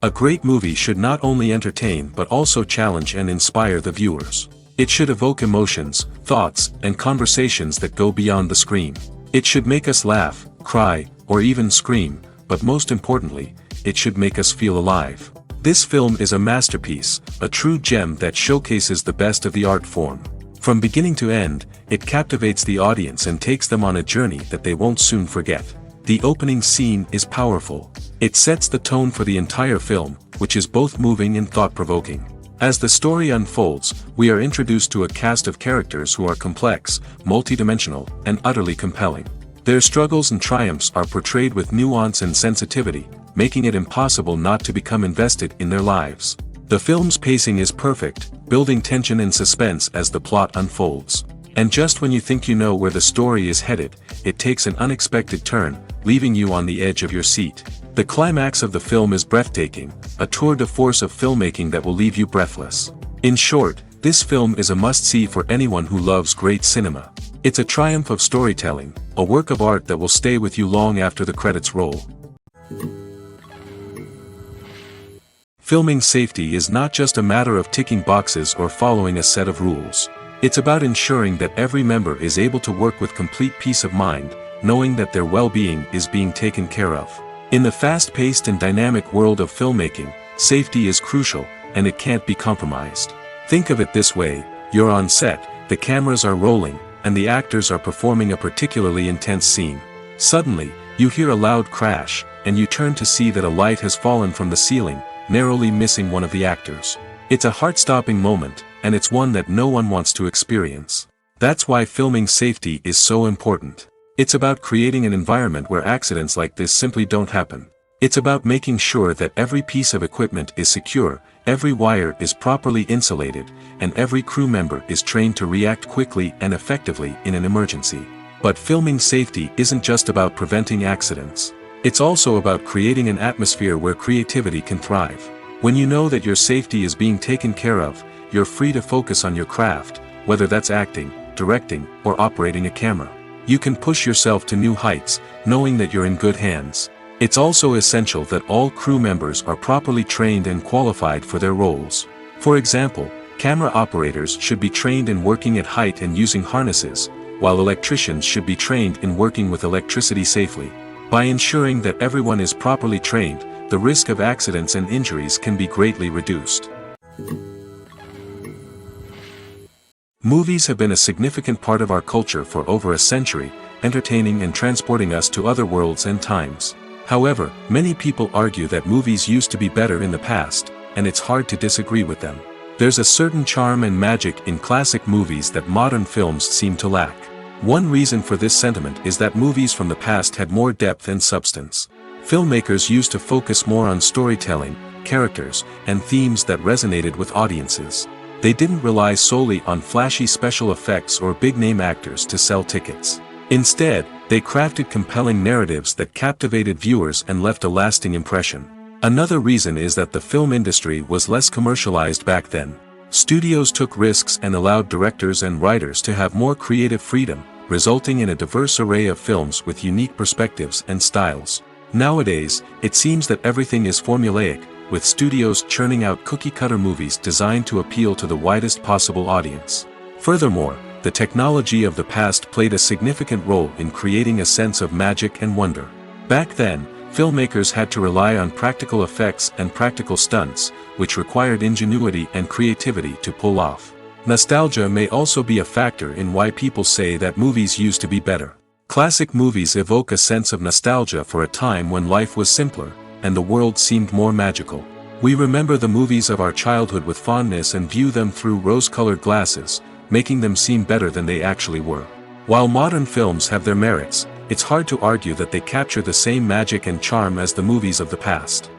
A great movie should not only entertain but also challenge and inspire the viewers. It should evoke emotions, thoughts, and conversations that go beyond the screen. It should make us laugh, cry, or even scream, but most importantly, it should make us feel alive. This film is a masterpiece, a true gem that showcases the best of the art form. From beginning to end, it captivates the audience and takes them on a journey that they won't soon forget. The opening scene is powerful. It sets the tone for the entire film, which is both moving and thought-provoking. As the story unfolds, we are introduced to a cast of characters who are complex, multidimensional, and utterly compelling. Their struggles and triumphs are portrayed with nuance and sensitivity, making it impossible not to become invested in their lives. The film's pacing is perfect, building tension and suspense as the plot unfolds. And just when you think you know where the story is headed, it takes an unexpected turn, leaving you on the edge of your seat. The climax of the film is breathtaking, a tour de force of filmmaking that will leave you breathless. In short, this film is a must-see for anyone who loves great cinema. It's a triumph of storytelling, a work of art that will stay with you long after the credits roll. Filming safety is not just a matter of ticking boxes or following a set of rules. It's about ensuring that every member is able to work with complete peace of mind, knowing that their well-being is being taken care of. In the fast-paced and dynamic world of filmmaking, safety is crucial, and it can't be compromised. Think of it this way: you're on set, the cameras are rolling, and the actors are performing a particularly intense scene. Suddenly, you hear a loud crash, and you turn to see that a light has fallen from the ceiling, narrowly missing one of the actors. It's a heart-stopping moment, and it's one that no one wants to experience. That's why filming safety is so important. It's about creating an environment where accidents like this simply don't happen. It's about making sure that every piece of equipment is secure, every wire is properly insulated, and every crew member is trained to react quickly and effectively in an emergency. But filming safety isn't just about preventing accidents. It's also about creating an atmosphere where creativity can thrive. When you know that your safety is being taken care of, you're free to focus on your craft, whether that's acting, directing, or operating a camera. You can push yourself to new heights, knowing that you're in good hands. It's also essential that all crew members are properly trained and qualified for their roles. For example, camera operators should be trained in working at height and using harnesses, while electricians should be trained in working with electricity safely. By ensuring that everyone is properly trained, the risk of accidents and injuries can be greatly reduced. Movies have been a significant part of our culture for over a century, entertaining and transporting us to other worlds and times. However, many people argue that movies used to be better in the past, and it's hard to disagree with them. There's a certain charm and magic in classic movies that modern films seem to lack. One reason for this sentiment is that movies from the past had more depth and substance. Filmmakers used to focus more on storytelling, characters, and themes that resonated with audiences. They didn't rely solely on flashy special effects or big-name actors to sell tickets. Instead, they crafted compelling narratives that captivated viewers and left a lasting impression. Another reason is that the film industry was less commercialized back then. Studios took risks and allowed directors and writers to have more creative freedom, resulting in a diverse array of films with unique perspectives and styles. Nowadays, it seems that everything is formulaic, with studios churning out cookie-cutter movies designed to appeal to the widest possible audience. Furthermore, the technology of the past played a significant role in creating a sense of magic and wonder. Back then, filmmakers had to rely on practical effects and practical stunts, which required ingenuity and creativity to pull off. Nostalgia may also be a factor in why people say that movies used to be better. Classic movies evoke a sense of nostalgia for a time when life was simpler, and the world seemed more magical. We remember the movies of our childhood with fondness and view them through rose-colored glasses, making them seem better than they actually were. While modern films have their merits, it's hard to argue that they capture the same magic and charm as the movies of the past.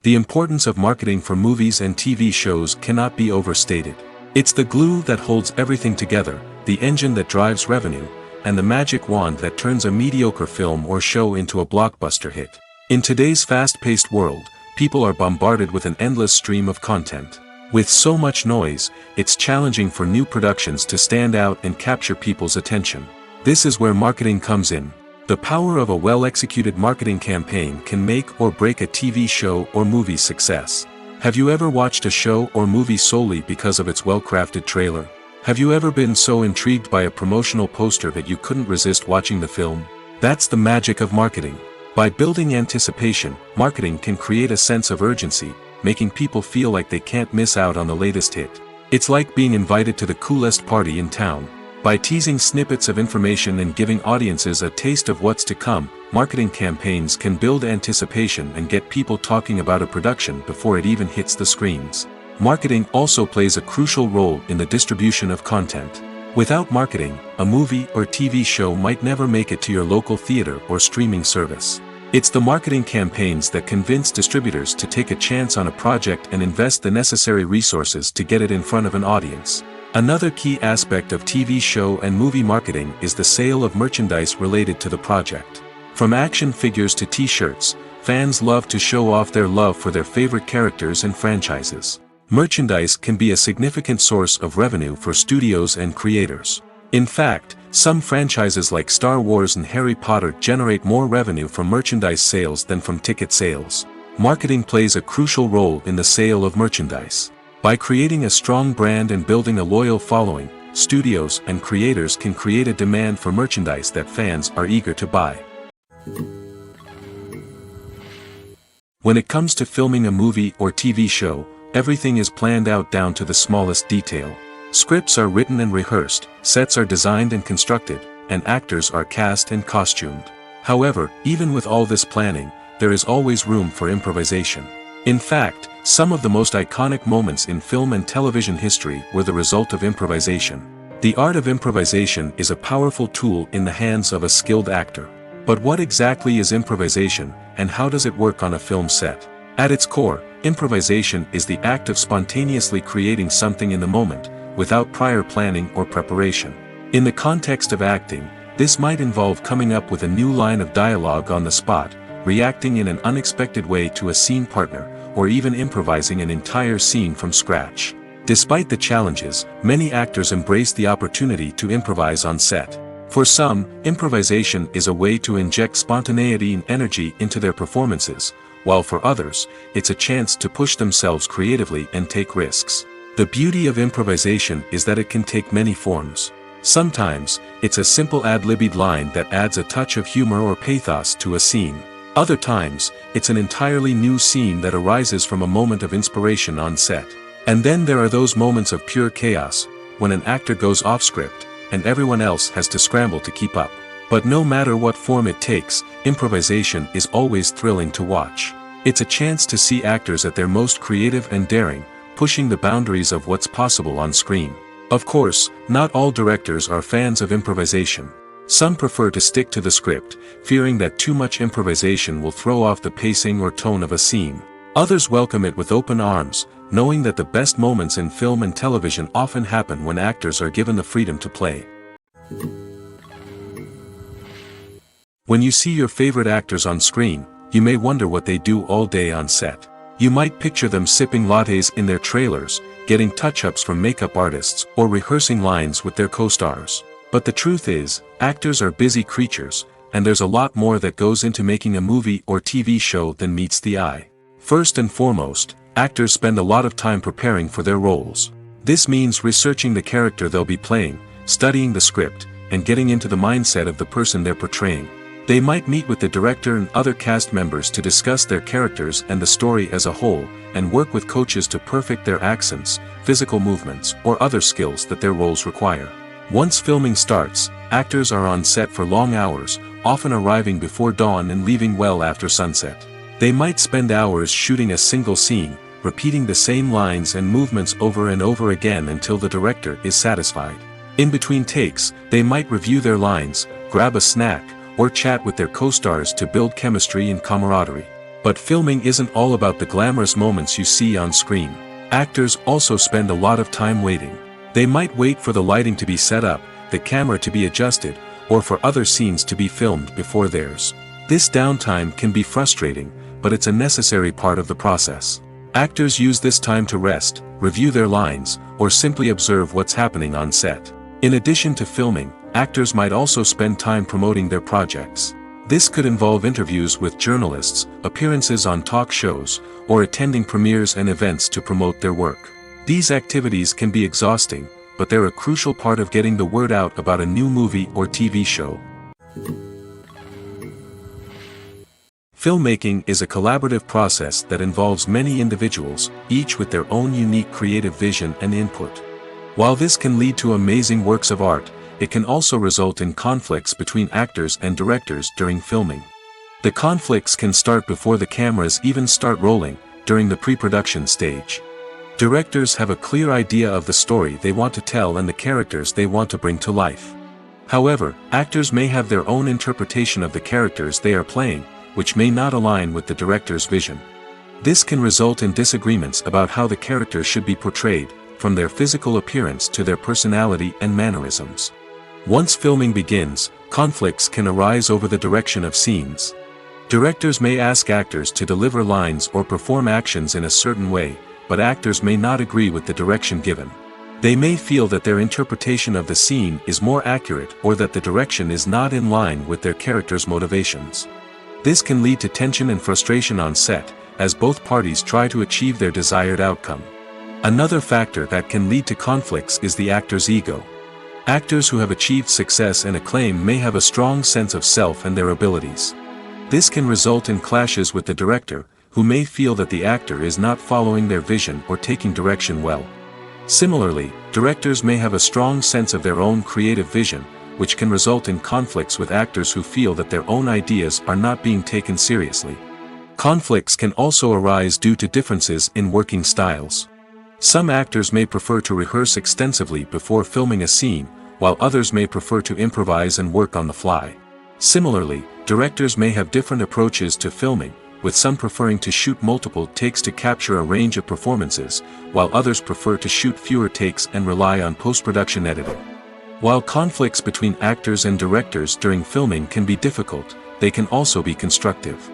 The importance of marketing for movies and TV shows cannot be overstated. It's the glue that holds everything together, the engine that drives revenue, and the magic wand that turns a mediocre film or show into a blockbuster hit. In today's fast-paced world, people are bombarded with an endless stream of content. With so much noise, it's challenging for new productions to stand out and capture people's attention. This is where marketing comes in. The power of a well-executed marketing campaign can make or break a TV show or movie's success. Have you ever watched a show or movie solely because of its well-crafted trailer? Have you ever been so intrigued by a promotional poster that you couldn't resist watching the film? That's the magic of marketing. By building anticipation, marketing can create a sense of urgency, making people feel like they can't miss out on the latest hit. It's like being invited to the coolest party in town. By teasing snippets of information and giving audiences a taste of what's to come, marketing campaigns can build anticipation and get people talking about a production before it even hits the screens. Marketing also plays a crucial role in the distribution of content. Without marketing, a movie or TV show might never make it to your local theater or streaming service. It's the marketing campaigns that convince distributors to take a chance on a project and invest the necessary resources to get it in front of an audience. Another key aspect of TV show and movie marketing is the sale of merchandise related to the project. From action figures to t-shirts, fans love to show off their love for their favorite characters and franchises. Merchandise can be a significant source of revenue for studios and creators. In fact, some franchises like Star Wars and Harry Potter generate more revenue from merchandise sales than from ticket sales. Marketing plays a crucial role in the sale of merchandise. By creating a strong brand and building a loyal following, studios and creators can create a demand for merchandise that fans are eager to buy. When it comes to filming a movie or TV show, everything is planned out down to the smallest detail. Scripts are written and rehearsed, sets are designed and constructed, and actors are cast and costumed. However, even with all this planning, there is always room for improvisation. In fact, some of the most iconic moments in film and television history were the result of improvisation. The art of improvisation is a powerful tool in the hands of a skilled actor. But what exactly is improvisation, and how does it work on a film set? At its core, improvisation is the act of spontaneously creating something in the moment, without prior planning or preparation. In the context of acting, this might involve coming up with a new line of dialogue on the spot, reacting in an unexpected way to a scene partner, or even improvising an entire scene from scratch. Despite the challenges, many actors embrace the opportunity to improvise on set. For some, improvisation is a way to inject spontaneity and energy into their performances, while for others, it's a chance to push themselves creatively and take risks. The beauty of improvisation is that it can take many forms. Sometimes, it's a simple ad-libbed line that adds a touch of humor or pathos to a scene. Other times, it's an entirely new scene that arises from a moment of inspiration on set. And then there are those moments of pure chaos, when an actor goes off script, and everyone else has to scramble to keep up. But no matter what form it takes, improvisation is always thrilling to watch. It's a chance to see actors at their most creative and daring, pushing the boundaries of what's possible on screen. Of course, not all directors are fans of improvisation. Some prefer to stick to the script, fearing that too much improvisation will throw off the pacing or tone of a scene. Others welcome it with open arms, knowing that the best moments in film and television often happen when actors are given the freedom to play. When you see your favorite actors on screen, you may wonder what they do all day on set. You might picture them sipping lattes in their trailers, getting touch-ups from makeup artists, or rehearsing lines with their co-stars. But the truth is, actors are busy creatures, and there's a lot more that goes into making a movie or TV show than meets the eye. First and foremost, actors spend a lot of time preparing for their roles. This means researching the character they'll be playing, studying the script, and getting into the mindset of the person they're portraying. They might meet with the director and other cast members to discuss their characters and the story as a whole, and work with coaches to perfect their accents, physical movements, or other skills that their roles require. Once filming starts, actors are on set for long hours, often arriving before dawn and leaving well after sunset. They might spend hours shooting a single scene, repeating the same lines and movements over and over again until the director is satisfied. In between takes, they might review their lines, grab a snack, or chat with their co-stars to build chemistry and camaraderie. But filming isn't all about the glamorous moments you see on screen. Actors also spend a lot of time waiting. They might wait for the lighting to be set up, the camera to be adjusted, or for other scenes to be filmed before theirs. This downtime can be frustrating, but it's a necessary part of the process. Actors use this time to rest, review their lines, or simply observe what's happening on set. In addition to filming, actors might also spend time promoting their projects. This could involve interviews with journalists, appearances on talk shows, or attending premieres and events to promote their work. These activities can be exhausting, but they're a crucial part of getting the word out about a new movie or TV show. Filmmaking is a collaborative process that involves many individuals, each with their own unique creative vision and input. While this can lead to amazing works of art, it can also result in conflicts between actors and directors during filming. The conflicts can start before the cameras even start rolling, during the pre-production stage. Directors have a clear idea of the story they want to tell and the characters they want to bring to life. However, actors may have their own interpretation of the characters they are playing, which may not align with the director's vision. This can result in disagreements about how the characters should be portrayed, from their physical appearance to their personality and mannerisms. Once filming begins, conflicts can arise over the direction of scenes. Directors may ask actors to deliver lines or perform actions in a certain way, but actors may not agree with the direction given. They may feel that their interpretation of the scene is more accurate or that the direction is not in line with their character's motivations. This can lead to tension and frustration on set, as both parties try to achieve their desired outcome. Another factor that can lead to conflicts is the actor's ego. Actors who have achieved success and acclaim may have a strong sense of self and their abilities. This can result in clashes with the director, who may feel that the actor is not following their vision or taking direction well. Similarly, directors may have a strong sense of their own creative vision, which can result in conflicts with actors who feel that their own ideas are not being taken seriously. Conflicts can also arise due to differences in working styles. Some actors may prefer to rehearse extensively before filming a scene, while others may prefer to improvise and work on the fly. Similarly, directors may have different approaches to filming, with some preferring to shoot multiple takes to capture a range of performances, while others prefer to shoot fewer takes and rely on post-production editing. While conflicts between actors and directors during filming can be difficult, they can also be constructive.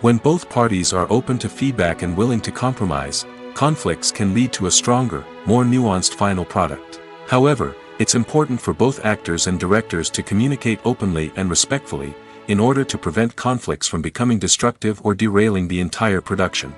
When both parties are open to feedback and willing to compromise, conflicts can lead to a stronger, more nuanced final product. However, it's important for both actors and directors to communicate openly and respectfully, in order to prevent conflicts from becoming destructive or derailing the entire production.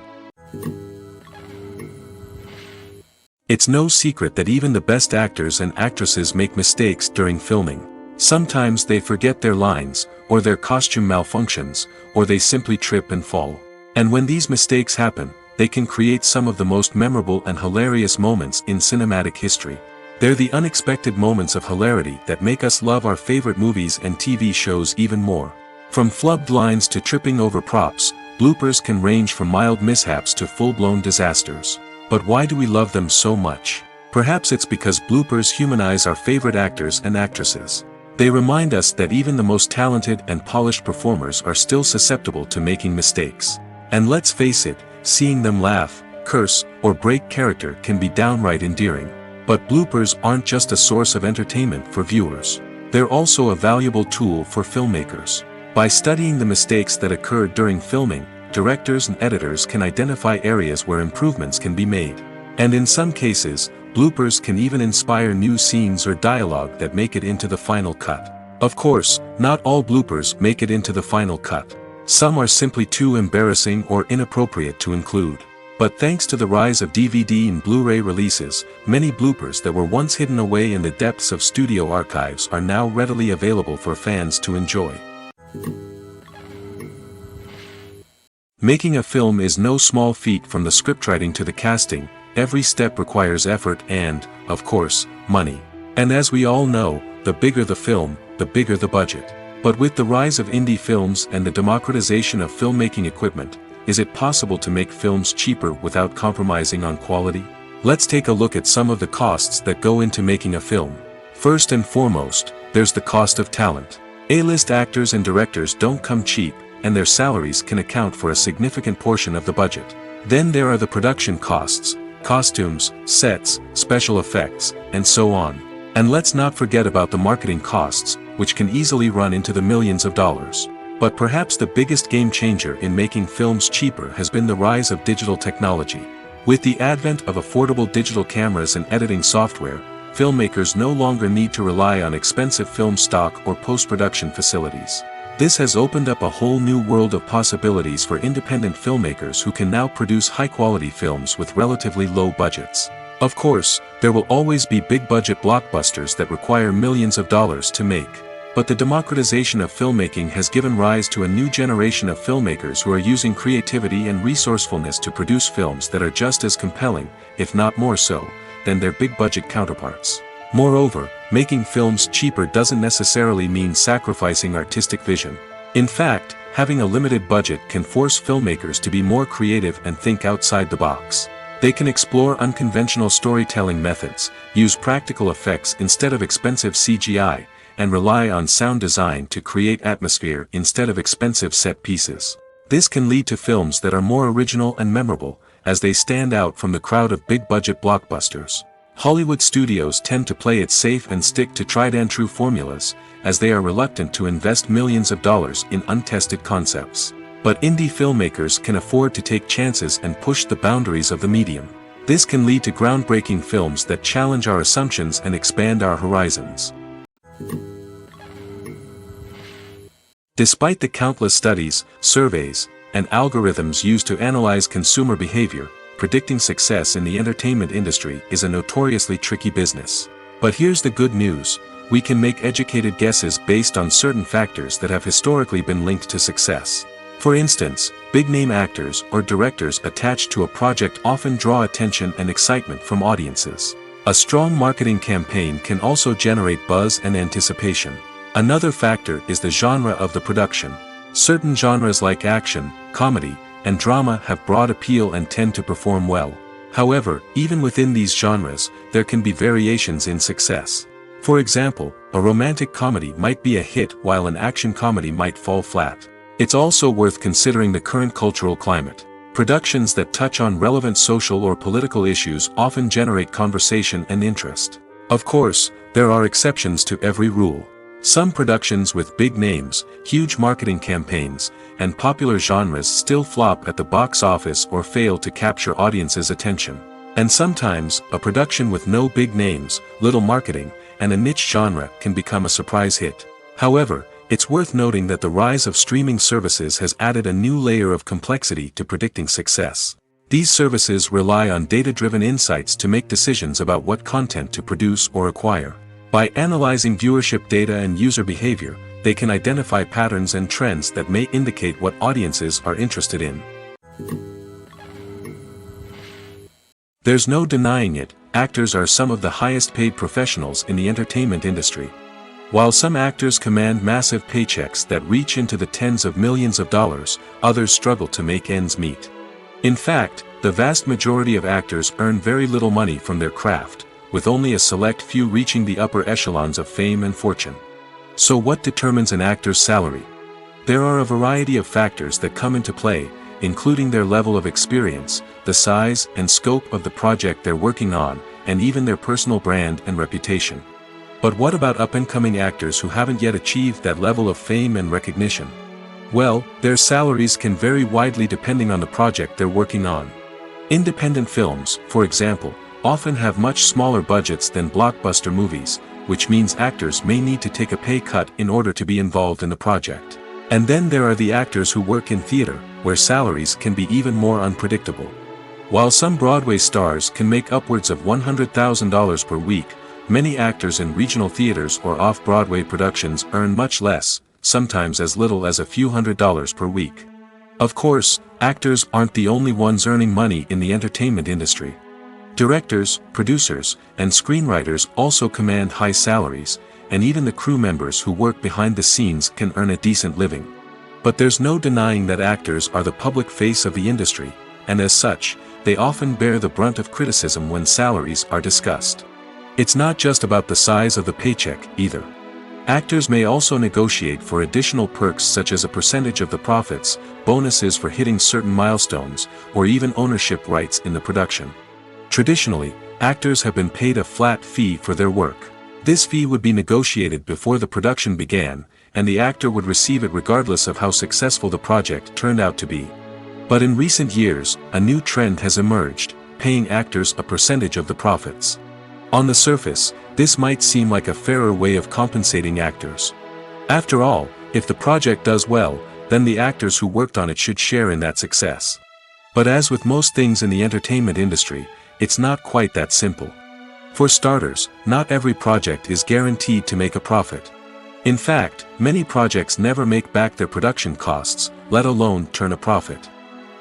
It's no secret that even the best actors and actresses make mistakes during filming. Sometimes they forget their lines, or their costume malfunctions, or they simply trip and fall. And when these mistakes happen, they can create some of the most memorable and hilarious moments in cinematic history. They're the unexpected moments of hilarity that make us love our favorite movies and TV shows even more. From flubbed lines to tripping over props, bloopers can range from mild mishaps to full-blown disasters. But why do we love them so much? Perhaps it's because bloopers humanize our favorite actors and actresses. They remind us that even the most talented and polished performers are still susceptible to making mistakes. And let's face it, seeing them laugh, curse, or break character can be downright endearing. But bloopers aren't just a source of entertainment for viewers. They're also a valuable tool for filmmakers. By studying the mistakes that occurred during filming, directors and editors can identify areas where improvements can be made. And in some cases, bloopers can even inspire new scenes or dialogue that make it into the final cut. Of course, not all bloopers make it into the final cut. Some are simply too embarrassing or inappropriate to include. But thanks to the rise of DVD and Blu-ray releases, many bloopers that were once hidden away in the depths of studio archives are now readily available for fans to enjoy. Making a film is no small feat. From the scriptwriting to the casting, every step requires effort and, of course, money. And as we all know, the bigger the film, the bigger the budget. But with the rise of indie films and the democratization of filmmaking equipment, is it possible to make films cheaper without compromising on quality? Let's take a look at some of the costs that go into making a film. First and foremost, there's the cost of talent. A-list actors and directors don't come cheap, and their salaries can account for a significant portion of the budget. Then there are the production costs, costumes, sets, special effects, and so on. And let's not forget about the marketing costs, which can easily run into the millions of dollars. But perhaps the biggest game changer in making films cheaper has been the rise of digital technology. With the advent of affordable digital cameras and editing software, filmmakers no longer need to rely on expensive film stock or post-production facilities. This has opened up a whole new world of possibilities for independent filmmakers who can now produce high-quality films with relatively low budgets. Of course, there will always be big-budget blockbusters that require millions of dollars to make. But the democratization of filmmaking has given rise to a new generation of filmmakers who are using creativity and resourcefulness to produce films that are just as compelling, if not more so, than their big-budget counterparts. Moreover, making films cheaper doesn't necessarily mean sacrificing artistic vision. In fact, having a limited budget can force filmmakers to be more creative and think outside the box. They can explore unconventional storytelling methods, use practical effects instead of expensive CGI, and rely on sound design to create atmosphere instead of expensive set pieces. This can lead to films that are more original and memorable, as they stand out from the crowd of big-budget blockbusters. Hollywood studios tend to play it safe and stick to tried-and-true formulas, as they are reluctant to invest millions of dollars in untested concepts. But indie filmmakers can afford to take chances and push the boundaries of the medium. This can lead to groundbreaking films that challenge our assumptions and expand our horizons. Despite the countless studies, surveys, and algorithms used to analyze consumer behavior, predicting success in the entertainment industry is a notoriously tricky business. But here's the good news: we can make educated guesses based on certain factors that have historically been linked to success. For instance, big-name actors or directors attached to a project often draw attention and excitement from audiences. A strong marketing campaign can also generate buzz and anticipation. Another factor is the genre of the production. Certain genres like action, comedy, and drama have broad appeal and tend to perform well. However, even within these genres, there can be variations in success. For example, a romantic comedy might be a hit while an action comedy might fall flat. It's also worth considering the current cultural climate. Productions that touch on relevant social or political issues often generate conversation and interest. Of course, there are exceptions to every rule. Some productions with big names, huge marketing campaigns, and popular genres still flop at the box office or fail to capture audiences' attention. And sometimes, a production with no big names, little marketing, and a niche genre can become a surprise hit. However, it's worth noting that the rise of streaming services has added a new layer of complexity to predicting success. These services rely on data-driven insights to make decisions about what content to produce or acquire. By analyzing viewership data and user behavior, they can identify patterns and trends that may indicate what audiences are interested in. There's no denying it, actors are some of the highest-paid professionals in the entertainment industry. While some actors command massive paychecks that reach into the tens of millions of dollars, others struggle to make ends meet. In fact, the vast majority of actors earn very little money from their craft, with only a select few reaching the upper echelons of fame and fortune. So what determines an actor's salary? There are a variety of factors that come into play, including their level of experience, the size and scope of the project they're working on, and even their personal brand and reputation. But what about up-and-coming actors who haven't yet achieved that level of fame and recognition? Well, their salaries can vary widely depending on the project they're working on. Independent films, for example, often have much smaller budgets than blockbuster movies, which means actors may need to take a pay cut in order to be involved in the project. And then there are the actors who work in theater, where salaries can be even more unpredictable. While some Broadway stars can make upwards of $100,000 per week, many actors in regional theaters or off-Broadway productions earn much less, sometimes as little as a few $100s per week. Of course, actors aren't the only ones earning money in the entertainment industry. Directors, producers, and screenwriters also command high salaries, and even the crew members who work behind the scenes can earn a decent living. But there's no denying that actors are the public face of the industry, and as such, they often bear the brunt of criticism when salaries are discussed. It's not just about the size of the paycheck, either. Actors may also negotiate for additional perks such as a percentage of the profits, bonuses for hitting certain milestones, or even ownership rights in the production. Traditionally, actors have been paid a flat fee for their work. This fee would be negotiated before the production began, and the actor would receive it regardless of how successful the project turned out to be. But in recent years, a new trend has emerged, paying actors a percentage of the profits. On the surface, this might seem like a fairer way of compensating actors. After all, if the project does well, then the actors who worked on it should share in that success. But as with most things in the entertainment industry, it's not quite that simple. For starters, not every project is guaranteed to make a profit. In fact, many projects never make back their production costs, let alone turn a profit.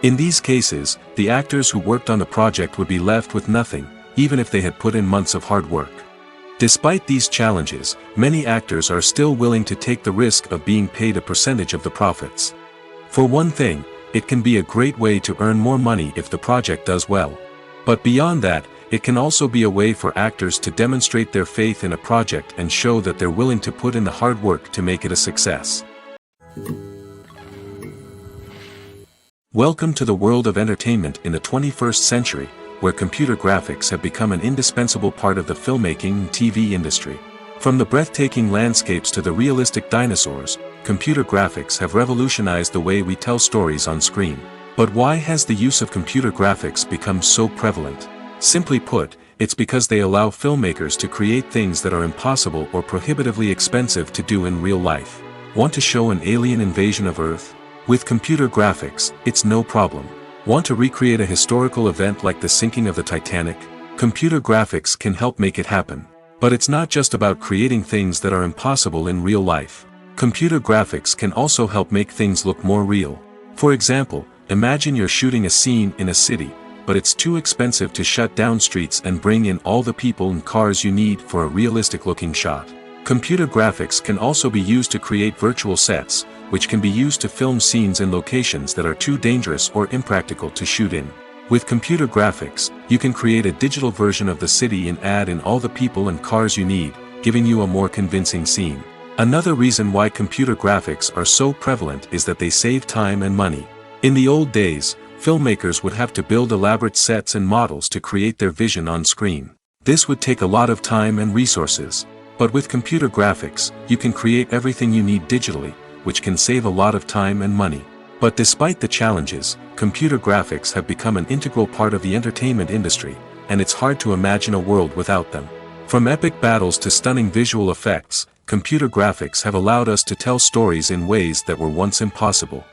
In these cases, the actors who worked on the project would be left with nothing, even if they had put in months of hard work. Despite these challenges, many actors are still willing to take the risk of being paid a percentage of the profits. For one thing, it can be a great way to earn more money if the project does well. But beyond that, it can also be a way for actors to demonstrate their faith in a project and show that they're willing to put in the hard work to make it a success. Welcome to the world of entertainment in the 21st century, where computer graphics have become an indispensable part of the filmmaking and TV industry. From the breathtaking landscapes to the realistic dinosaurs, computer graphics have revolutionized the way we tell stories on screen. But why has the use of computer graphics become so prevalent? Simply put, it's because they allow filmmakers to create things that are impossible or prohibitively expensive to do in real life. Want to show an alien invasion of Earth? With computer graphics, it's no problem. Want to recreate a historical event like the sinking of the Titanic? Computer graphics can help make it happen. But it's not just about creating things that are impossible in real life. Computer graphics can also help make things look more real. For example, imagine you're shooting a scene in a city, but it's too expensive to shut down streets and bring in all the people and cars you need for a realistic-looking shot. Computer graphics can also be used to create virtual sets, which can be used to film scenes in locations that are too dangerous or impractical to shoot in. With computer graphics, you can create a digital version of the city and add in all the people and cars you need, giving you a more convincing scene. Another reason why computer graphics are so prevalent is that they save time and money. In the old days, filmmakers would have to build elaborate sets and models to create their vision on screen. This would take a lot of time and resources. But with computer graphics, you can create everything you need digitally, which can save a lot of time and money. But despite the challenges, computer graphics have become an integral part of the entertainment industry, and it's hard to imagine a world without them. From epic battles to stunning visual effects, computer graphics have allowed us to tell stories in ways that were once impossible.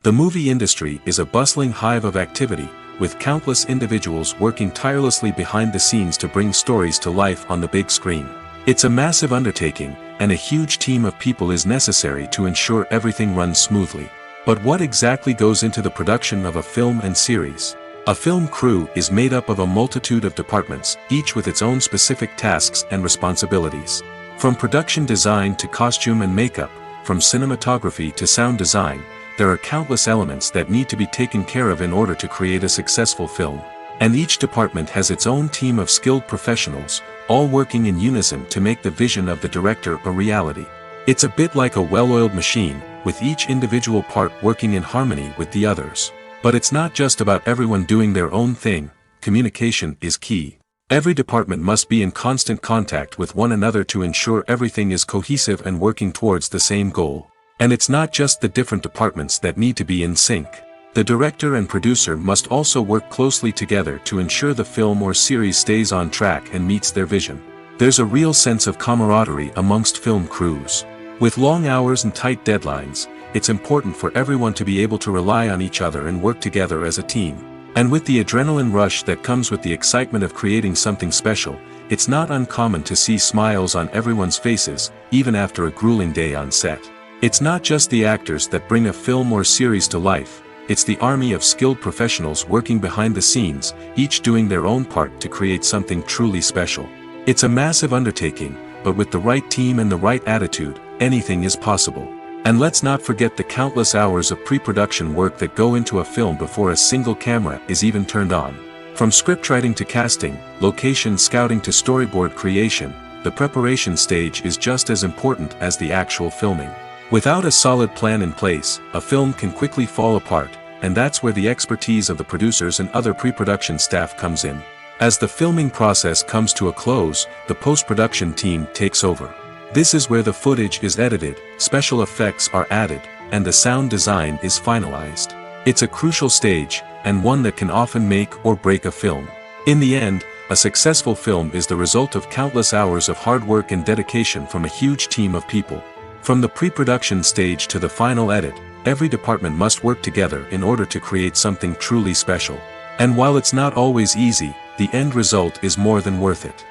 The movie industry is a bustling hive of activity, with countless individuals working tirelessly behind the scenes to bring stories to life on the big screen. It's a massive undertaking, and a huge team of people is necessary to ensure everything runs smoothly. But what exactly goes into the production of a film and series? A film crew is made up of a multitude of departments, each with its own specific tasks and responsibilities. From production design to costume and makeup, from cinematography to sound design, there are countless elements that need to be taken care of in order to create a successful film. And each department has its own team of skilled professionals, all working in unison to make the vision of the director a reality. It's a bit like a well-oiled machine, with each individual part working in harmony with the others. But it's not just about everyone doing their own thing. Communication is key. Every department must be in constant contact with one another to ensure everything is cohesive and working towards the same goal. And it's not just the different departments that need to be in sync. The director and producer must also work closely together to ensure the film or series stays on track and meets their vision. There's a real sense of camaraderie amongst film crews. With long hours and tight deadlines, it's important for everyone to be able to rely on each other and work together as a team. And with the adrenaline rush that comes with the excitement of creating something special, it's not uncommon to see smiles on everyone's faces, even after a grueling day on set. It's not just the actors that bring a film or series to life, it's the army of skilled professionals working behind the scenes, each doing their own part to create something truly special. It's a massive undertaking, but with the right team and the right attitude, anything is possible. And let's not forget the countless hours of pre-production work that go into a film before a single camera is even turned on. From scriptwriting to casting, location scouting to storyboard creation, the preparation stage is just as important as the actual filming. Without a solid plan in place, a film can quickly fall apart, and that's where the expertise of the producers and other pre-production staff comes in. As the filming process comes to a close, the post-production team takes over. This is where the footage is edited, special effects are added, and the sound design is finalized. It's a crucial stage, and one that can often make or break a film. In the end, a successful film is the result of countless hours of hard work and dedication from a huge team of people. From the pre-production stage to the final edit, every department must work together in order to create something truly special. And while it's not always easy, the end result is more than worth it.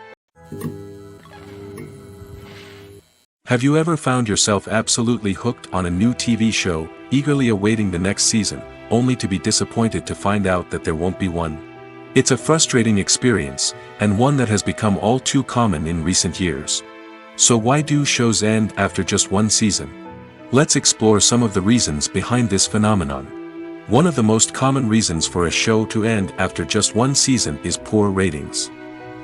Have you ever found yourself absolutely hooked on a new TV show, eagerly awaiting the next season, only to be disappointed to find out that there won't be one? It's a frustrating experience, and one that has become all too common in recent years. So why do shows end after just one season? Let's explore some of the reasons behind this phenomenon. One of the most common reasons for a show to end after just one season is poor ratings.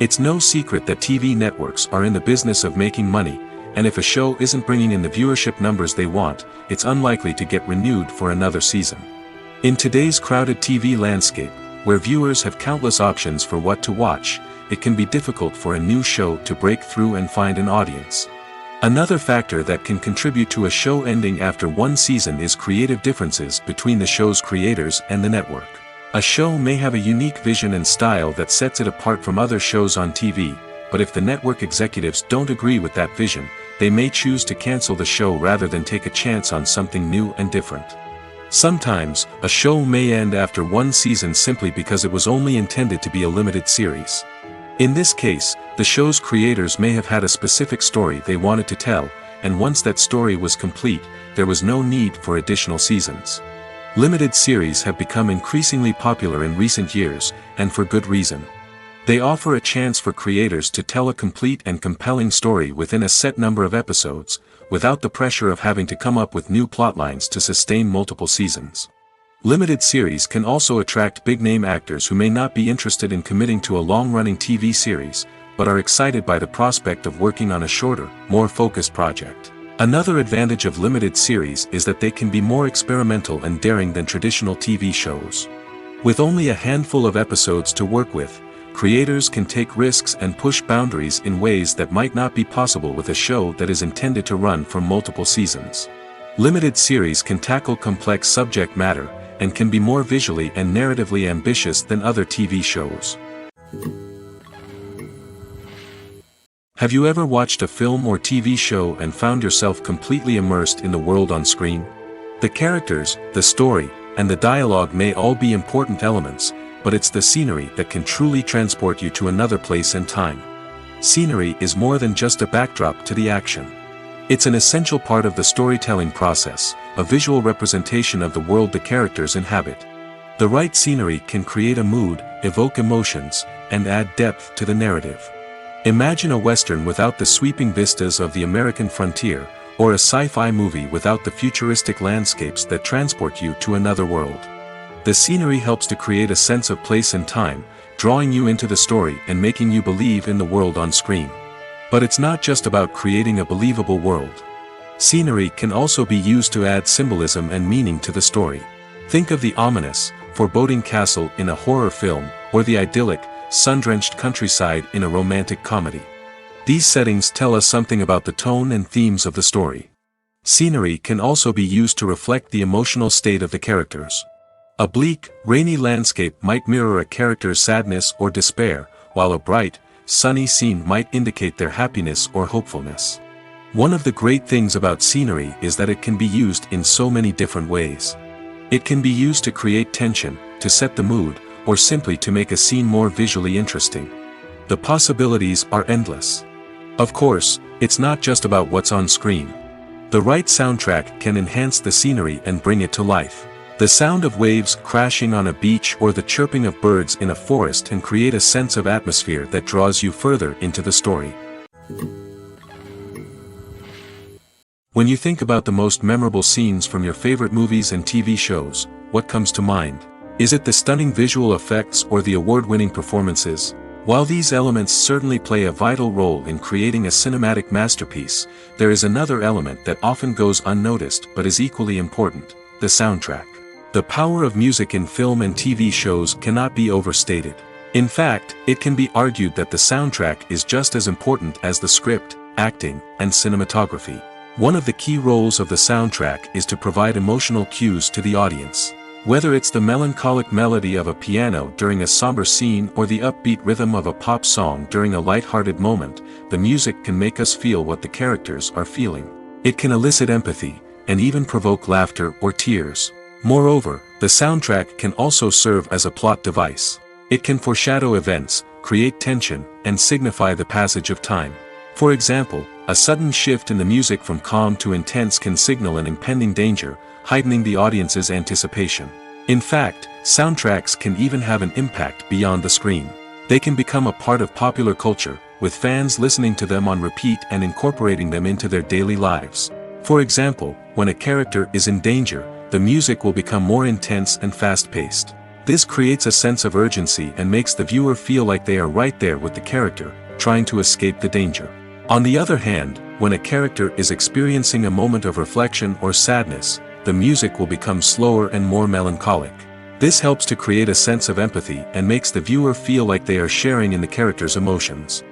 It's no secret that TV networks are in the business of making money, and if a show isn't bringing in the viewership numbers they want, it's unlikely to get renewed for another season. In today's crowded TV landscape, where viewers have countless options for what to watch, it can be difficult for a new show to break through and find an audience. Another factor that can contribute to a show ending after one season is creative differences between the show's creators and the network. A show may have a unique vision and style that sets it apart from other shows on TV, but if the network executives don't agree with that vision, they may choose to cancel the show rather than take a chance on something new and different. Sometimes, a show may end after one season simply because it was only intended to be a limited series. In this case, the show's creators may have had a specific story they wanted to tell, and once that story was complete, there was no need for additional seasons. Limited series have become increasingly popular in recent years, and for good reason. They offer a chance for creators to tell a complete and compelling story within a set number of episodes, without the pressure of having to come up with new plotlines to sustain multiple seasons. Limited series can also attract big-name actors who may not be interested in committing to a long-running TV series, but are excited by the prospect of working on a shorter, more focused project. Another advantage of limited series is that they can be more experimental and daring than traditional TV shows. With only a handful of episodes to work with, creators can take risks and push boundaries in ways that might not be possible with a show that is intended to run for multiple seasons. Limited series can tackle complex subject matter, and can be more visually and narratively ambitious than other TV shows. Have you ever watched a film or TV show and found yourself completely immersed in the world on screen? The characters, the story, and the dialogue may all be important elements, but it's the scenery that can truly transport you to another place and time. Scenery is more than just a backdrop to the action. It's an essential part of the storytelling process, a visual representation of the world the characters inhabit. The right scenery can create a mood, evoke emotions, and add depth to the narrative. Imagine a Western without the sweeping vistas of the American frontier, or a sci-fi movie without the futuristic landscapes that transport you to another world. The scenery helps to create a sense of place and time, drawing you into the story and making you believe in the world on screen. But it's not just about creating a believable world. Scenery can also be used to add symbolism and meaning to the story. Think of the ominous, foreboding castle in a horror film, or the idyllic, sun-drenched countryside in a romantic comedy. These settings tell us something about the tone and themes of the story. Scenery can also be used to reflect the emotional state of the characters. A bleak, rainy landscape might mirror a character's sadness or despair, while a bright, sunny scene might indicate their happiness or hopefulness. One of the great things about scenery is that it can be used in so many different ways. It can be used to create tension, to set the mood, or simply to make a scene more visually interesting. The possibilities are endless. Of course, it's not just about what's on screen. The right soundtrack can enhance the scenery and bring it to life. The sound of waves crashing on a beach or the chirping of birds in a forest can create a sense of atmosphere that draws you further into the story. When you think about the most memorable scenes from your favorite movies and TV shows, what comes to mind? Is it the stunning visual effects or the award-winning performances? While these elements certainly play a vital role in creating a cinematic masterpiece, there is another element that often goes unnoticed but is equally important: the soundtrack. The power of music in film and TV shows cannot be overstated. In fact, it can be argued that the soundtrack is just as important as the script, acting, and cinematography. One of the key roles of the soundtrack is to provide emotional cues to the audience. Whether it's the melancholic melody of a piano during a somber scene or the upbeat rhythm of a pop song during a light-hearted moment, the music can make us feel what the characters are feeling. It can elicit empathy, and even provoke laughter or tears. Moreover, the soundtrack can also serve as a plot device. It can foreshadow events, create tension, and signify the passage of time. For example, a sudden shift in the music from calm to intense can signal an impending danger, heightening the audience's anticipation. In fact, soundtracks can even have an impact beyond the screen. They can become a part of popular culture, with fans listening to them on repeat and incorporating them into their daily lives. For example, when a character is in danger, the music will become more intense and fast-paced. This creates a sense of urgency and makes the viewer feel like they are right there with the character, trying to escape the danger. On the other hand, when a character is experiencing a moment of reflection or sadness, the music will become slower and more melancholic. This helps to create a sense of empathy and makes the viewer feel like they are sharing in the character's emotions.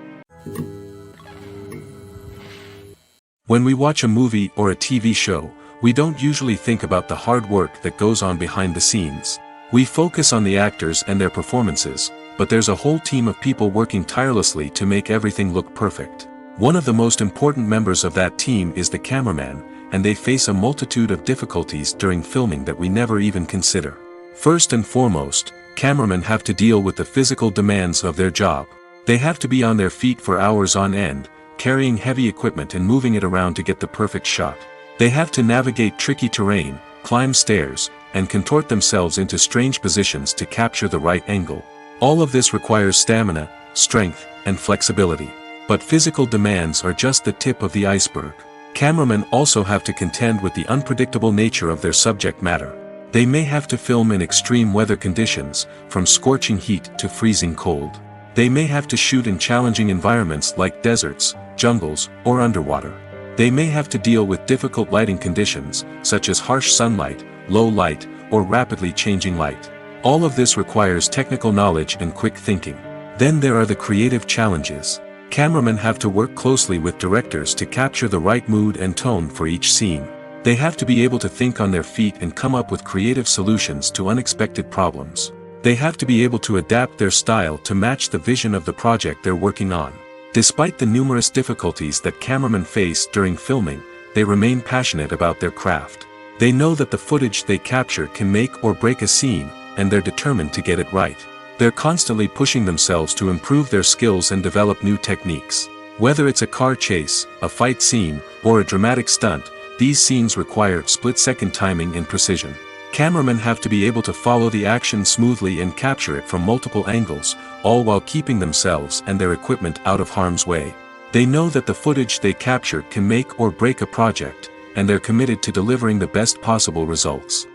When we watch a movie or a TV show, we don't usually think about the hard work that goes on behind the scenes. We focus on the actors and their performances, but there's a whole team of people working tirelessly to make everything look perfect. One of the most important members of that team is the cameraman, and they face a multitude of difficulties during filming that we never even consider. First and foremost, cameramen have to deal with the physical demands of their job. They have to be on their feet for hours on end, carrying heavy equipment and moving it around to get the perfect shot. They have to navigate tricky terrain, climb stairs, and contort themselves into strange positions to capture the right angle. All of this requires stamina, strength, and flexibility. But physical demands are just the tip of the iceberg. Cameramen also have to contend with the unpredictable nature of their subject matter. They may have to film in extreme weather conditions, from scorching heat to freezing cold. They may have to shoot in challenging environments like deserts, jungles, or underwater. They may have to deal with difficult lighting conditions, such as harsh sunlight, low light, or rapidly changing light. All of this requires technical knowledge and quick thinking. Then there are the creative challenges. Cameramen have to work closely with directors to capture the right mood and tone for each scene. They have to be able to think on their feet and come up with creative solutions to unexpected problems. They have to be able to adapt their style to match the vision of the project they're working on. Despite the numerous difficulties that cameramen face during filming, they remain passionate about their craft. They know that the footage they capture can make or break a scene, and they're determined to get it right. They're constantly pushing themselves to improve their skills and develop new techniques. Whether it's a car chase, a fight scene, or a dramatic stunt, these scenes require split-second timing and precision. Cameramen have to be able to follow the action smoothly and capture it from multiple angles, all while keeping themselves and their equipment out of harm's way. They know that the footage they capture can make or break a project, and they're committed to delivering the best possible results.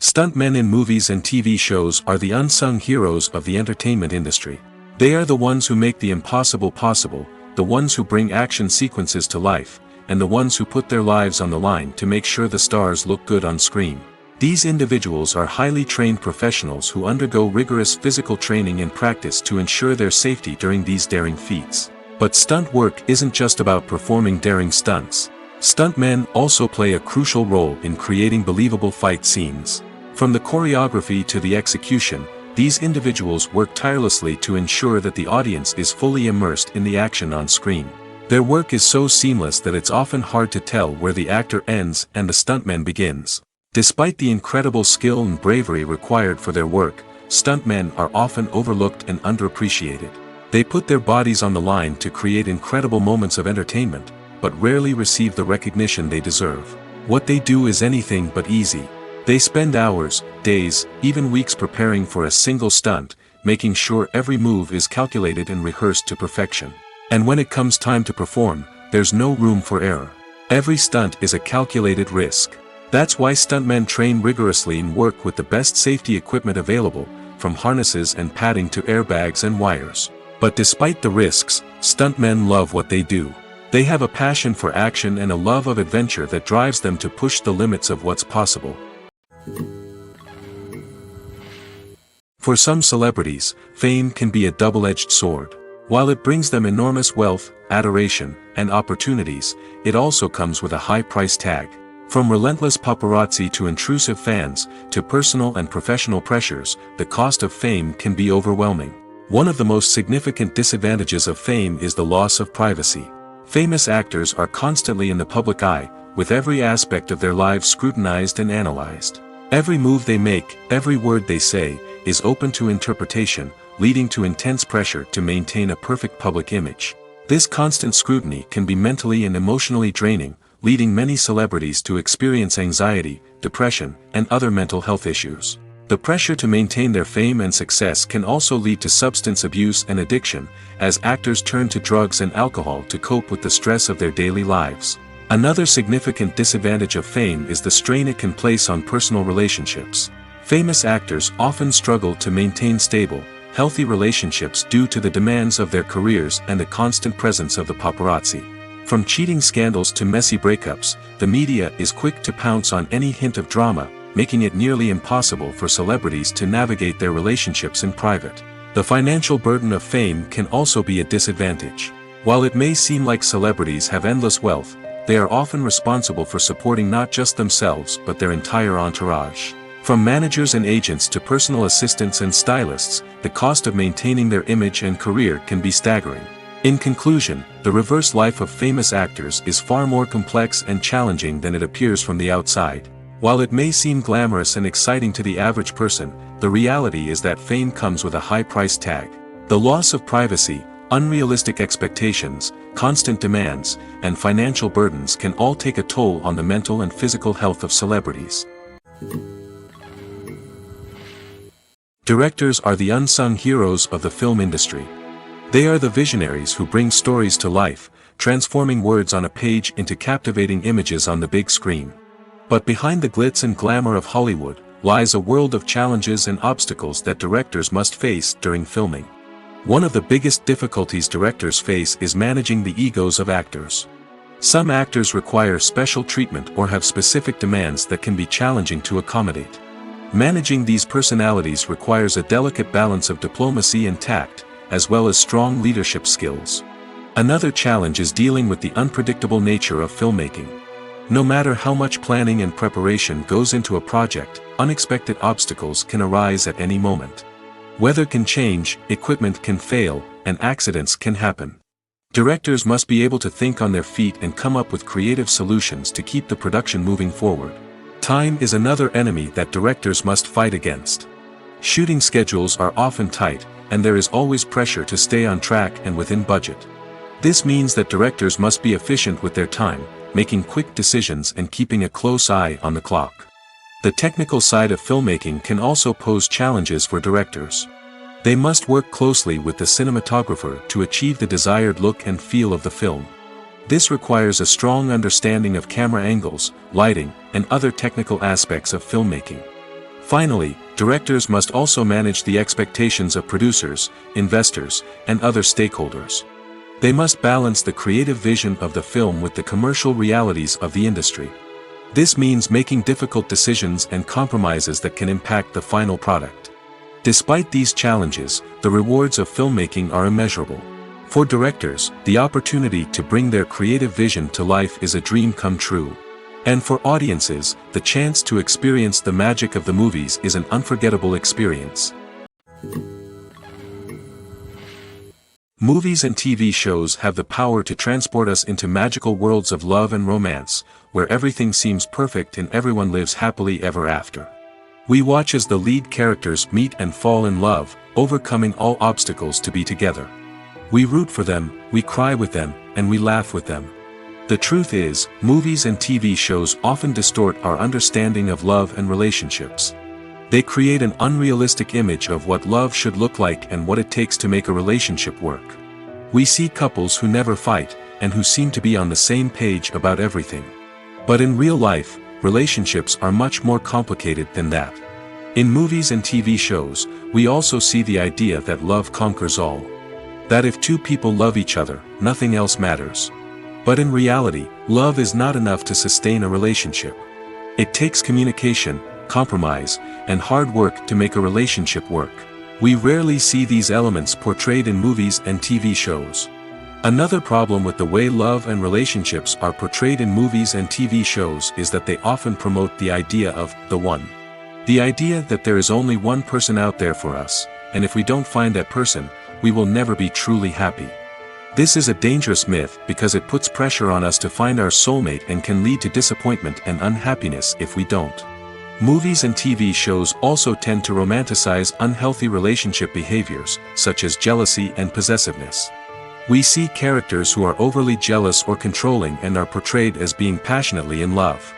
Stuntmen in movies and TV shows are the unsung heroes of the entertainment industry. They are the ones who make the impossible possible, the ones who bring action sequences to life, and the ones who put their lives on the line to make sure the stars look good on screen. These individuals are highly trained professionals who undergo rigorous physical training and practice to ensure their safety during these daring feats. But stunt work isn't just about performing daring stunts. Stuntmen also play a crucial role in creating believable fight scenes. From the choreography to the execution, These individuals work tirelessly to ensure that the audience is fully immersed in the action on screen. Their work is so seamless that it's often hard to tell where the actor ends and the stuntman begins. Despite the incredible skill and bravery required for their work, stuntmen are often overlooked and underappreciated. They put their bodies on the line to create incredible moments of entertainment, but rarely receive the recognition they deserve. What they do is anything but easy. They spend hours, days, even weeks preparing for a single stunt, making sure every move is calculated and rehearsed to perfection. And when it comes time to perform, there's no room for error. Every stunt is a calculated risk. That's why stuntmen train rigorously and work with the best safety equipment available, from harnesses and padding to airbags and wires. But despite the risks, stuntmen love what they do. They have a passion for action and a love of adventure that drives them to push the limits of what's possible. For some celebrities, fame can be a double-edged sword. While it brings them enormous wealth, adoration, and opportunities, it also comes with a high price tag. From relentless paparazzi to intrusive fans, to personal and professional pressures, the cost of fame can be overwhelming. One of the most significant disadvantages of fame is the loss of privacy. Famous actors are constantly in the public eye, with every aspect of their lives scrutinized and analyzed. Every move they make, every word they say, is open to interpretation, leading to intense pressure to maintain a perfect public image. This constant scrutiny can be mentally and emotionally draining, leading many celebrities to experience anxiety, depression, and other mental health issues. The pressure to maintain their fame and success can also lead to substance abuse and addiction, as actors turn to drugs and alcohol to cope with the stress of their daily lives. Another significant disadvantage of fame is the strain it can place on personal relationships. Famous actors often struggle to maintain stable, healthy relationships due to the demands of their careers and the constant presence of the paparazzi. From cheating scandals to messy breakups, the media is quick to pounce on any hint of drama, making it nearly impossible for celebrities to navigate their relationships in private. The financial burden of fame can also be a disadvantage. While it may seem like celebrities have endless wealth, they are often responsible for supporting not just themselves but their entire entourage. From managers and agents to personal assistants and stylists, the cost of maintaining their image and career can be staggering. In conclusion, the reverse life of famous actors is far more complex and challenging than it appears from the outside. While it may seem glamorous and exciting to the average person, the reality is that fame comes with a high price tag. The loss of privacy, unrealistic expectations, constant demands, and financial burdens can all take a toll on the mental and physical health of celebrities. Directors are the unsung heroes of the film industry. They are the visionaries who bring stories to life, transforming words on a page into captivating images on the big screen. But behind the glitz and glamour of Hollywood, lies a world of challenges and obstacles that directors must face during filming. One of the biggest difficulties directors face is managing the egos of actors. Some actors require special treatment or have specific demands that can be challenging to accommodate. Managing these personalities requires a delicate balance of diplomacy and tact, as well as strong leadership skills. Another challenge is dealing with the unpredictable nature of filmmaking. No matter how much planning and preparation goes into a project, unexpected obstacles can arise at any moment. Weather can change, equipment can fail, and accidents can happen. Directors must be able to think on their feet and come up with creative solutions to keep the production moving forward. Time is another enemy that directors must fight against. Shooting schedules are often tight, and there is always pressure to stay on track and within budget. This means that directors must be efficient with their time, making quick decisions and keeping a close eye on the clock. The technical side of filmmaking can also pose challenges for directors. They must work closely with the cinematographer to achieve the desired look and feel of the film. This requires a strong understanding of camera angles, lighting, and other technical aspects of filmmaking. Finally, directors must also manage the expectations of producers, investors, and other stakeholders. They must balance the creative vision of the film with the commercial realities of the industry. This means making difficult decisions and compromises that can impact the final product. Despite these challenges, the rewards of filmmaking are immeasurable. For directors, the opportunity to bring their creative vision to life is a dream come true. And for audiences, the chance to experience the magic of the movies is an unforgettable experience. Movies and TV shows have the power to transport us into magical worlds of love and romance, where everything seems perfect and everyone lives happily ever after. We watch as the lead characters meet and fall in love, overcoming all obstacles to be together. We root for them, we cry with them, and we laugh with them. The truth is, movies and TV shows often distort our understanding of love and relationships. They create an unrealistic image of what love should look like and what it takes to make a relationship work. We see couples who never fight, and who seem to be on the same page about everything. But in real life, relationships are much more complicated than that. In movies and TV shows, we also see the idea that love conquers all. That if two people love each other, nothing else matters. But in reality, love is not enough to sustain a relationship. It takes communication, compromise, and hard work to make a relationship work. We rarely see these elements portrayed in movies and TV shows. Another problem with the way love and relationships are portrayed in movies and TV shows is that they often promote the idea of the one. The idea that there is only one person out there for us, and if we don't find that person, we will never be truly happy. This is a dangerous myth because it puts pressure on us to find our soulmate and can lead to disappointment and unhappiness if we don't. Movies and TV shows also tend to romanticize unhealthy relationship behaviors, such as jealousy and possessiveness. We see characters who are overly jealous or controlling and are portrayed as being passionately in love.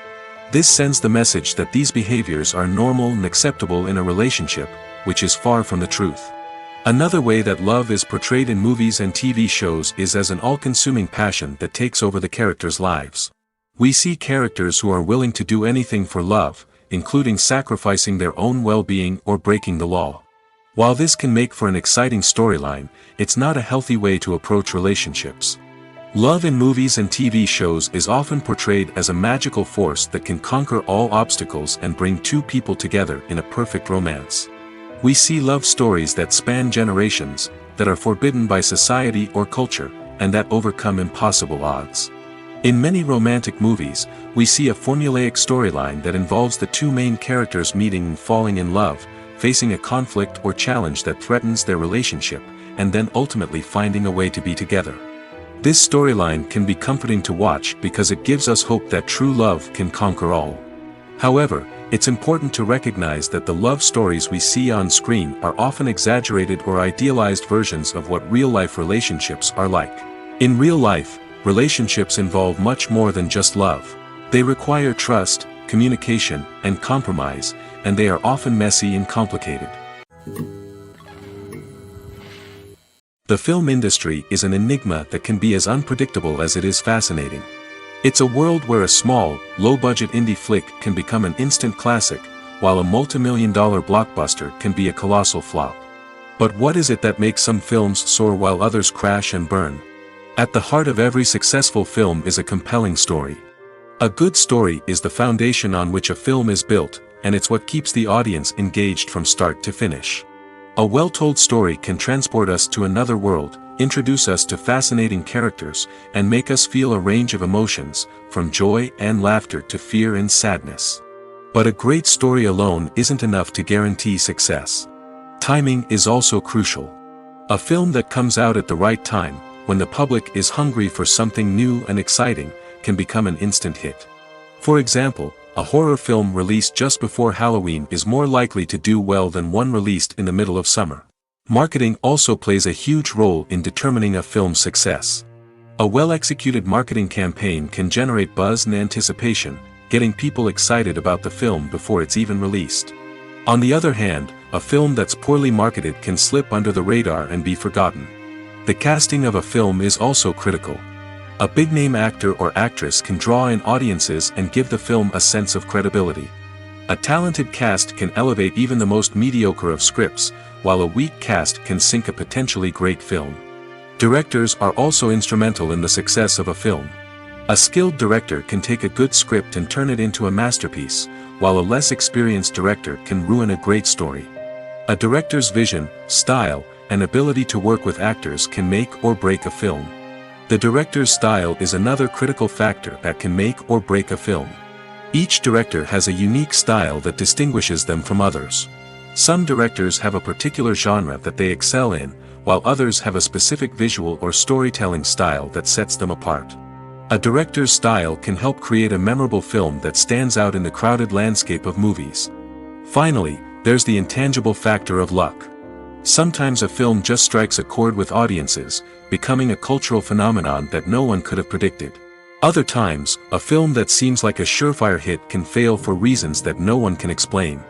This sends the message that these behaviors are normal and acceptable in a relationship, which is far from the truth. Another way that love is portrayed in movies and TV shows is as an all-consuming passion that takes over the characters' lives. We see characters who are willing to do anything for love, including sacrificing their own well-being or breaking the law. While this can make for an exciting storyline, it's not a healthy way to approach relationships. Love in movies and TV shows is often portrayed as a magical force that can conquer all obstacles and bring two people together in a perfect romance. We see love stories that span generations, that are forbidden by society or culture, and that overcome impossible odds. In many romantic movies, we see a formulaic storyline that involves the two main characters meeting and falling in love, facing a conflict or challenge that threatens their relationship, and then ultimately finding a way to be together. This storyline can be comforting to watch because it gives us hope that true love can conquer all. However, it's important to recognize that the love stories we see on screen are often exaggerated or idealized versions of what real-life relationships are like. In real life, relationships involve much more than just love. They require trust, communication, and compromise, and they are often messy and complicated. The film industry is an enigma that can be as unpredictable as it is fascinating. It's a world where a small, low-budget indie flick can become an instant classic, while a multi-million-dollar blockbuster can be a colossal flop. But what is it that makes some films soar while others crash and burn? At the heart of every successful film is a compelling story. A good story is the foundation on which a film is built, and it's what keeps the audience engaged from start to finish. A well-told story can transport us to another world, introduce us to fascinating characters, and make us feel a range of emotions, from joy and laughter to fear and sadness. But a great story alone isn't enough to guarantee success. Timing is also crucial. A film that comes out at the right time, when the public is hungry for something new and exciting, can become an instant hit. For example, a horror film released just before Halloween is more likely to do well than one released in the middle of summer. Marketing also plays a huge role in determining a film's success. A well-executed marketing campaign can generate buzz and anticipation, getting people excited about the film before it's even released. On the other hand, a film that's poorly marketed can slip under the radar and be forgotten. The casting of a film is also critical. A big-name actor or actress can draw in audiences and give the film a sense of credibility. A talented cast can elevate even the most mediocre of scripts, while a weak cast can sink a potentially great film. Directors are also instrumental in the success of a film. A skilled director can take a good script and turn it into a masterpiece, while a less experienced director can ruin a great story. A director's vision, style, and ability to work with actors can make or break a film. The director's style is another critical factor that can make or break a film. Each director has a unique style that distinguishes them from others. Some directors have a particular genre that they excel in, while others have a specific visual or storytelling style that sets them apart. A director's style can help create a memorable film that stands out in the crowded landscape of movies. Finally, there's the intangible factor of luck. Sometimes a film just strikes a chord with audiences, becoming a cultural phenomenon that no one could have predicted. Other times, a film that seems like a surefire hit can fail for reasons that no one can explain.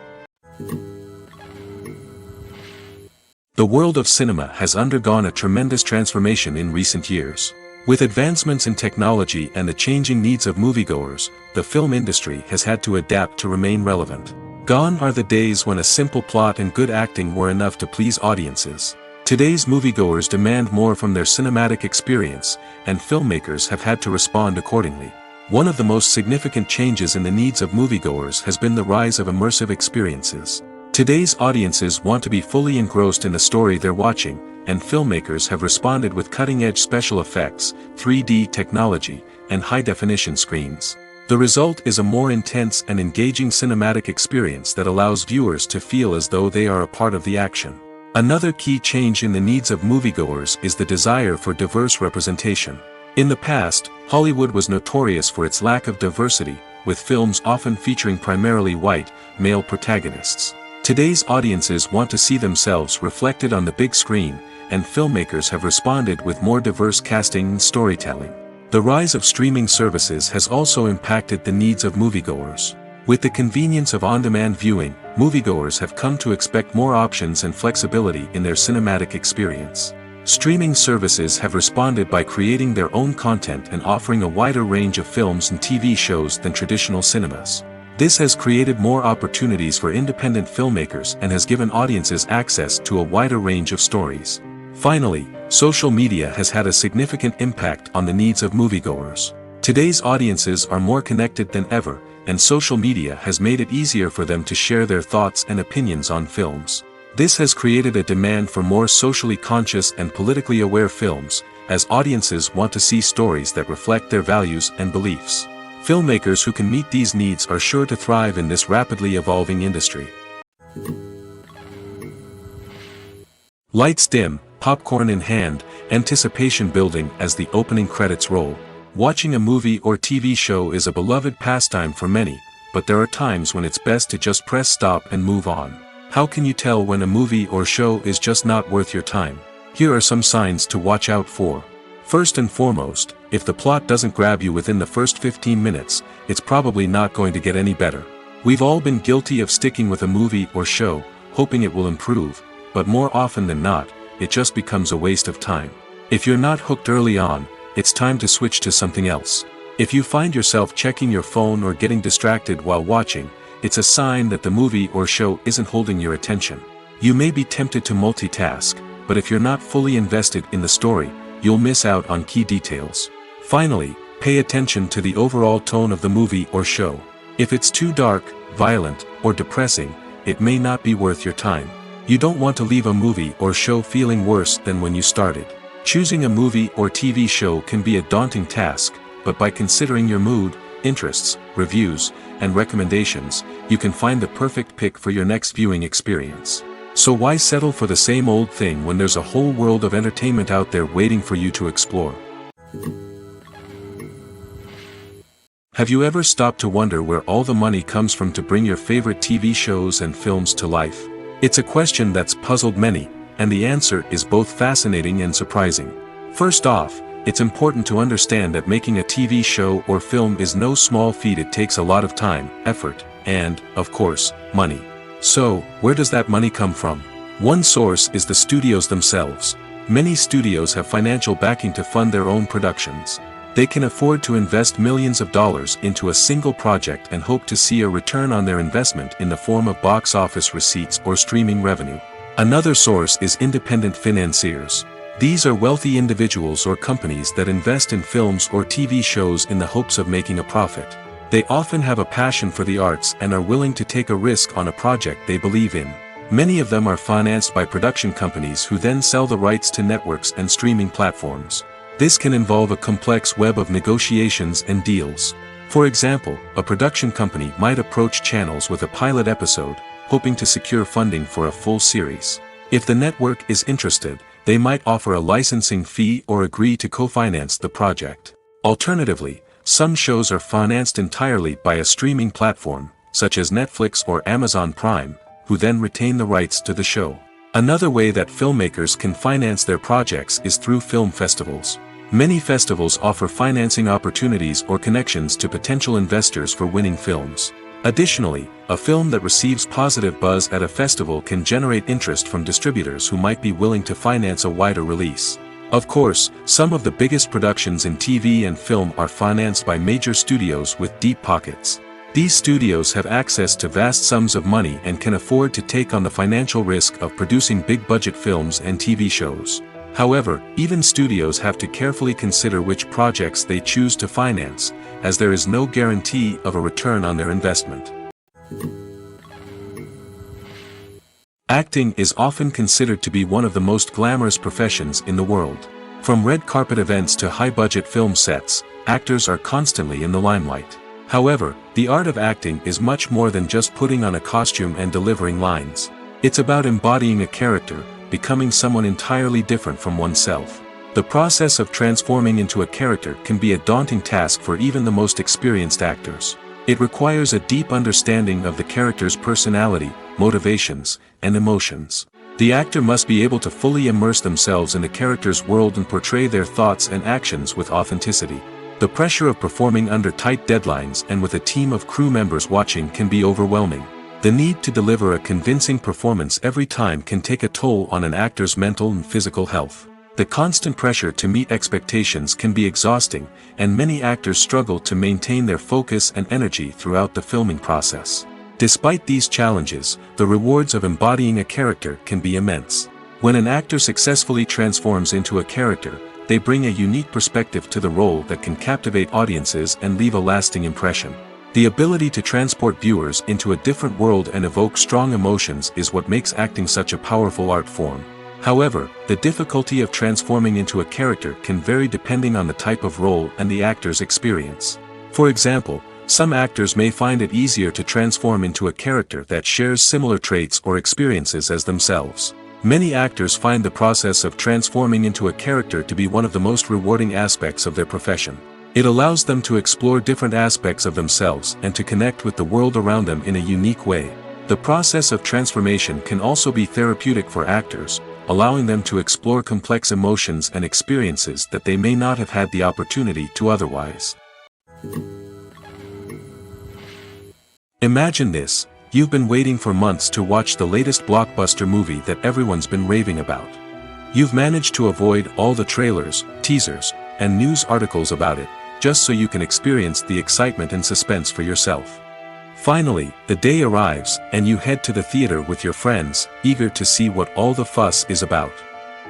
The world of cinema has undergone a tremendous transformation in recent years. With advancements in technology and the changing needs of moviegoers, the film industry has had to adapt to remain relevant. Gone are the days when a simple plot and good acting were enough to please audiences. Today's moviegoers demand more from their cinematic experience, and filmmakers have had to respond accordingly. One of the most significant changes in the needs of moviegoers has been the rise of immersive experiences. Today's audiences want to be fully engrossed in the story they're watching, and filmmakers have responded with cutting-edge special effects, 3D technology, and high-definition screens. The result is a more intense and engaging cinematic experience that allows viewers to feel as though they are a part of the action. Another key change in the needs of moviegoers is the desire for diverse representation. In the past, Hollywood was notorious for its lack of diversity, with films often featuring primarily white, male protagonists. Today's audiences want to see themselves reflected on the big screen, and filmmakers have responded with more diverse casting and storytelling. The rise of streaming services has also impacted the needs of moviegoers. With the convenience of on-demand viewing, moviegoers have come to expect more options and flexibility in their cinematic experience. Streaming services have responded by creating their own content and offering a wider range of films and TV shows than traditional cinemas. This has created more opportunities for independent filmmakers and has given audiences access to a wider range of stories. Finally, social media has had a significant impact on the needs of moviegoers. Today's audiences are more connected than ever, and social media has made it easier for them to share their thoughts and opinions on films. This has created a demand for more socially conscious and politically aware films, as audiences want to see stories that reflect their values and beliefs. Filmmakers who can meet these needs are sure to thrive in this rapidly evolving industry. Lights dim, popcorn in hand, anticipation building as the opening credits roll. Watching a movie or TV show is a beloved pastime for many, but there are times when it's best to just press stop and move on. How can you tell when a movie or show is just not worth your time? Here are some signs to watch out for. First and foremost, if the plot doesn't grab you within the first 15 minutes, it's probably not going to get any better. We've all been guilty of sticking with a movie or show, hoping it will improve, but more often than not, it just becomes a waste of time. If you're not hooked early on, it's time to switch to something else. If you find yourself checking your phone or getting distracted while watching, it's a sign that the movie or show isn't holding your attention. You may be tempted to multitask, but if you're not fully invested in the story, you'll miss out on key details. Finally, pay attention to the overall tone of the movie or show. If it's too dark, violent, or depressing, it may not be worth your time. You don't want to leave a movie or show feeling worse than when you started. Choosing a movie or TV show can be a daunting task, but by considering your mood, interests, reviews, and recommendations, you can find the perfect pick for your next viewing experience. So why settle for the same old thing when there's a whole world of entertainment out there waiting for you to explore? Have you ever stopped to wonder where all the money comes from to bring your favorite TV shows and films to life? It's a question that's puzzled many, and the answer is both fascinating and surprising. First off, it's important to understand that making a TV show or film is no small feat. It takes a lot of time, effort, and, of course, money. So, where does that money come from? One source is the studios themselves. Many studios have financial backing to fund their own productions. They can afford to invest millions of dollars into a single project and hope to see a return on their investment in the form of box office receipts or streaming revenue. Another source is independent financiers. These are wealthy individuals or companies that invest in films or TV shows in the hopes of making a profit. They often have a passion for the arts and are willing to take a risk on a project they believe in. Many of them are financed by production companies who then sell the rights to networks and streaming platforms. This can involve a complex web of negotiations and deals. For example, a production company might approach channels with a pilot episode, hoping to secure funding for a full series. If the network is interested, they might offer a licensing fee or agree to co-finance the project. Alternatively, some shows are financed entirely by a streaming platform, such as Netflix or Amazon Prime, who then retain the rights to the show. Another way that filmmakers can finance their projects is through film festivals. Many festivals offer financing opportunities or connections to potential investors for winning films. Additionally, a film that receives positive buzz at a festival can generate interest from distributors who might be willing to finance a wider release. Of course, some of the biggest productions in TV and film are financed by major studios with deep pockets. These studios have access to vast sums of money and can afford to take on the financial risk of producing big-budget films and TV shows. However, even studios have to carefully consider which projects they choose to finance, as there is no guarantee of a return on their investment. Acting is often considered to be one of the most glamorous professions in the world. From red carpet events to high-budget film sets, actors are constantly in the limelight. However, the art of acting is much more than just putting on a costume and delivering lines. It's about embodying a character, becoming someone entirely different from oneself. The process of transforming into a character can be a daunting task for even the most experienced actors. It requires a deep understanding of the character's personality, motivations, and emotions. The actor must be able to fully immerse themselves in the character's world and portray their thoughts and actions with authenticity. The pressure of performing under tight deadlines and with a team of crew members watching can be overwhelming. The need to deliver a convincing performance every time can take a toll on an actor's mental and physical health. The constant pressure to meet expectations can be exhausting, and many actors struggle to maintain their focus and energy throughout the filming process. Despite these challenges, the rewards of embodying a character can be immense. When an actor successfully transforms into a character, they bring a unique perspective to the role that can captivate audiences and leave a lasting impression. The ability to transport viewers into a different world and evoke strong emotions is what makes acting such a powerful art form. However, the difficulty of transforming into a character can vary depending on the type of role and the actor's experience. For example, some actors may find it easier to transform into a character that shares similar traits or experiences as themselves. Many actors find the process of transforming into a character to be one of the most rewarding aspects of their profession. It allows them to explore different aspects of themselves and to connect with the world around them in a unique way. The process of transformation can also be therapeutic for actors, allowing them to explore complex emotions and experiences that they may not have had the opportunity to otherwise. Imagine this. You've been waiting for months to watch the latest blockbuster movie that everyone's been raving about. You've managed to avoid all the trailers, teasers, and news articles about it, just so you can experience the excitement and suspense for yourself. Finally, the day arrives, and you head to the theater with your friends, eager to see what all the fuss is about.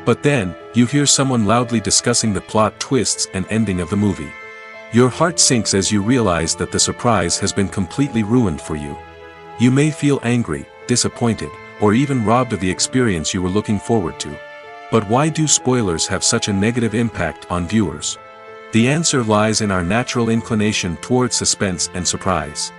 But then, you hear someone loudly discussing the plot twists and ending of the movie. Your heart sinks as you realize that the surprise has been completely ruined for you. You may feel angry, disappointed, or even robbed of the experience you were looking forward to. But why do spoilers have such a negative impact on viewers? The answer lies in our natural inclination towards suspense and surprise.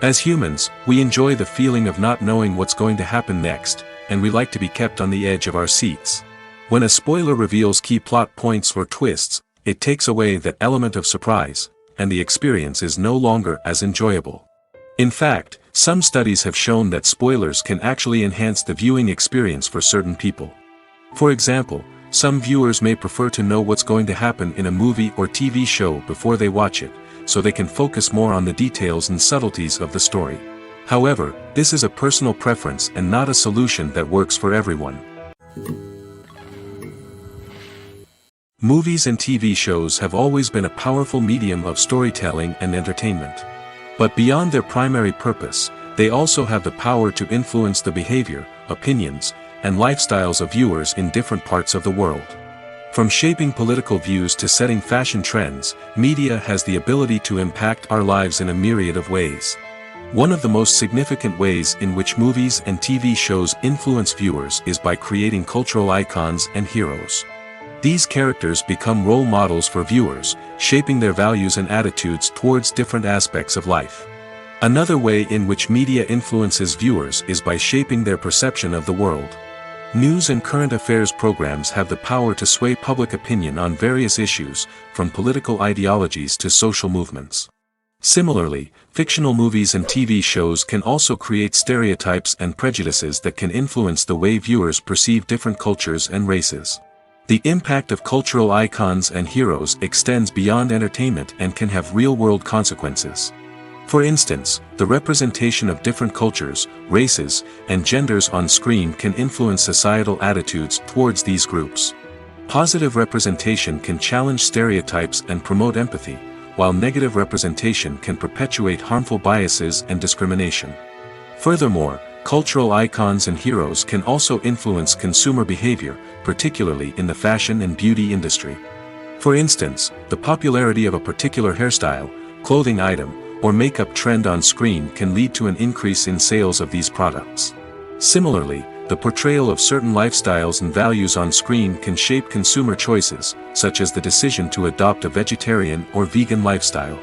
As humans, we enjoy the feeling of not knowing what's going to happen next, and we like to be kept on the edge of our seats. When a spoiler reveals key plot points or twists, it takes away that element of surprise, and the experience is no longer as enjoyable. In fact, some studies have shown that spoilers can actually enhance the viewing experience for certain people. For example, some viewers may prefer to know what's going to happen in a movie or TV show before they watch it, so they can focus more on the details and subtleties of the story. However, this is a personal preference and not a solution that works for everyone. Movies and TV shows have always been a powerful medium of storytelling and entertainment. But beyond their primary purpose, they also have the power to influence the behavior, opinions, and lifestyles of viewers in different parts of the world. From shaping political views to setting fashion trends, media has the ability to impact our lives in a myriad of ways. One of the most significant ways in which movies and TV shows influence viewers is by creating cultural icons and heroes. These characters become role models for viewers, shaping their values and attitudes towards different aspects of life. Another way in which media influences viewers is by shaping their perception of the world. News and current affairs programs have the power to sway public opinion on various issues, from political ideologies to social movements. Similarly, fictional movies and TV shows can also create stereotypes and prejudices that can influence the way viewers perceive different cultures and races. The impact of cultural icons and heroes extends beyond entertainment and can have real-world consequences. For instance, the representation of different cultures, races, and genders on screen can influence societal attitudes towards these groups. Positive representation can challenge stereotypes and promote empathy, while negative representation can perpetuate harmful biases and discrimination. Furthermore, cultural icons and heroes can also influence consumer behavior, particularly in the fashion and beauty industry. For instance, the popularity of a particular hairstyle, clothing item, or makeup trend on screen can lead to an increase in sales of these products. Similarly, the portrayal of certain lifestyles and values on screen can shape consumer choices, such as the decision to adopt a vegetarian or vegan lifestyle.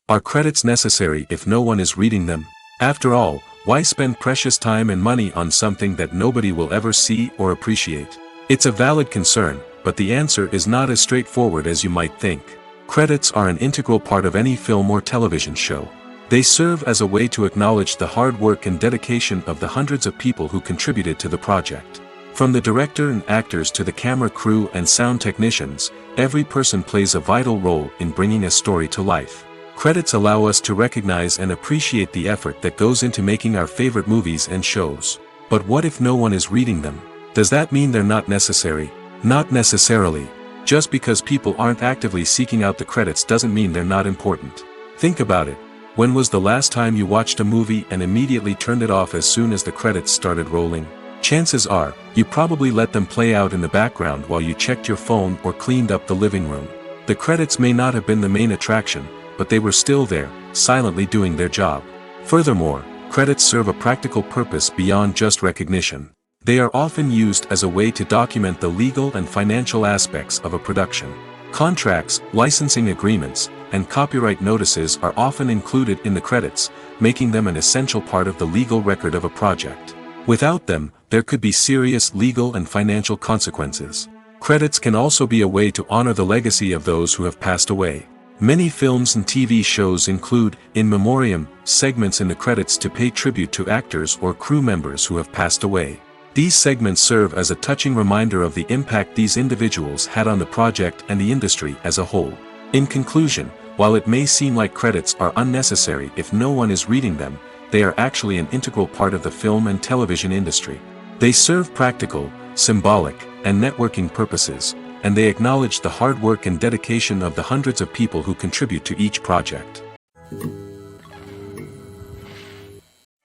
Are credits necessary if no one is reading them? After all, why spend precious time and money on something that nobody will ever see or appreciate? It's a valid concern, but the answer is not as straightforward as you might think. Credits are an integral part of any film or television show. They serve as a way to acknowledge the hard work and dedication of the hundreds of people who contributed to the project. From the director and actors to the camera crew and sound technicians, every person plays a vital role in bringing a story to life. Credits allow us to recognize and appreciate the effort that goes into making our favorite movies and shows. But what if no one is reading them? Does that mean they're not necessary? Not necessarily. Just because people aren't actively seeking out the credits doesn't mean they're not important. Think about it. When was the last time you watched a movie and immediately turned it off as soon as the credits started rolling? Chances are, you probably let them play out in the background while you checked your phone or cleaned up the living room. The credits may not have been the main attraction, but they were still there, silently doing their job. Furthermore, credits serve a practical purpose beyond just recognition. They are often used as a way to document the legal and financial aspects of a production. Contracts, licensing agreements, and copyright notices are often included in the credits, making them an essential part of the legal record of a project. Without them, there could be serious legal and financial consequences. Credits can also be a way to honor the legacy of those who have passed away. Many films and TV shows include, in memoriam, segments in the credits to pay tribute to actors or crew members who have passed away. These segments serve as a touching reminder of the impact these individuals had on the project and the industry as a whole. In conclusion, while it may seem like credits are unnecessary if no one is reading them, they are actually an integral part of the film and television industry. They serve practical, symbolic, and networking purposes, and they acknowledge the hard work and dedication of the hundreds of people who contribute to each project.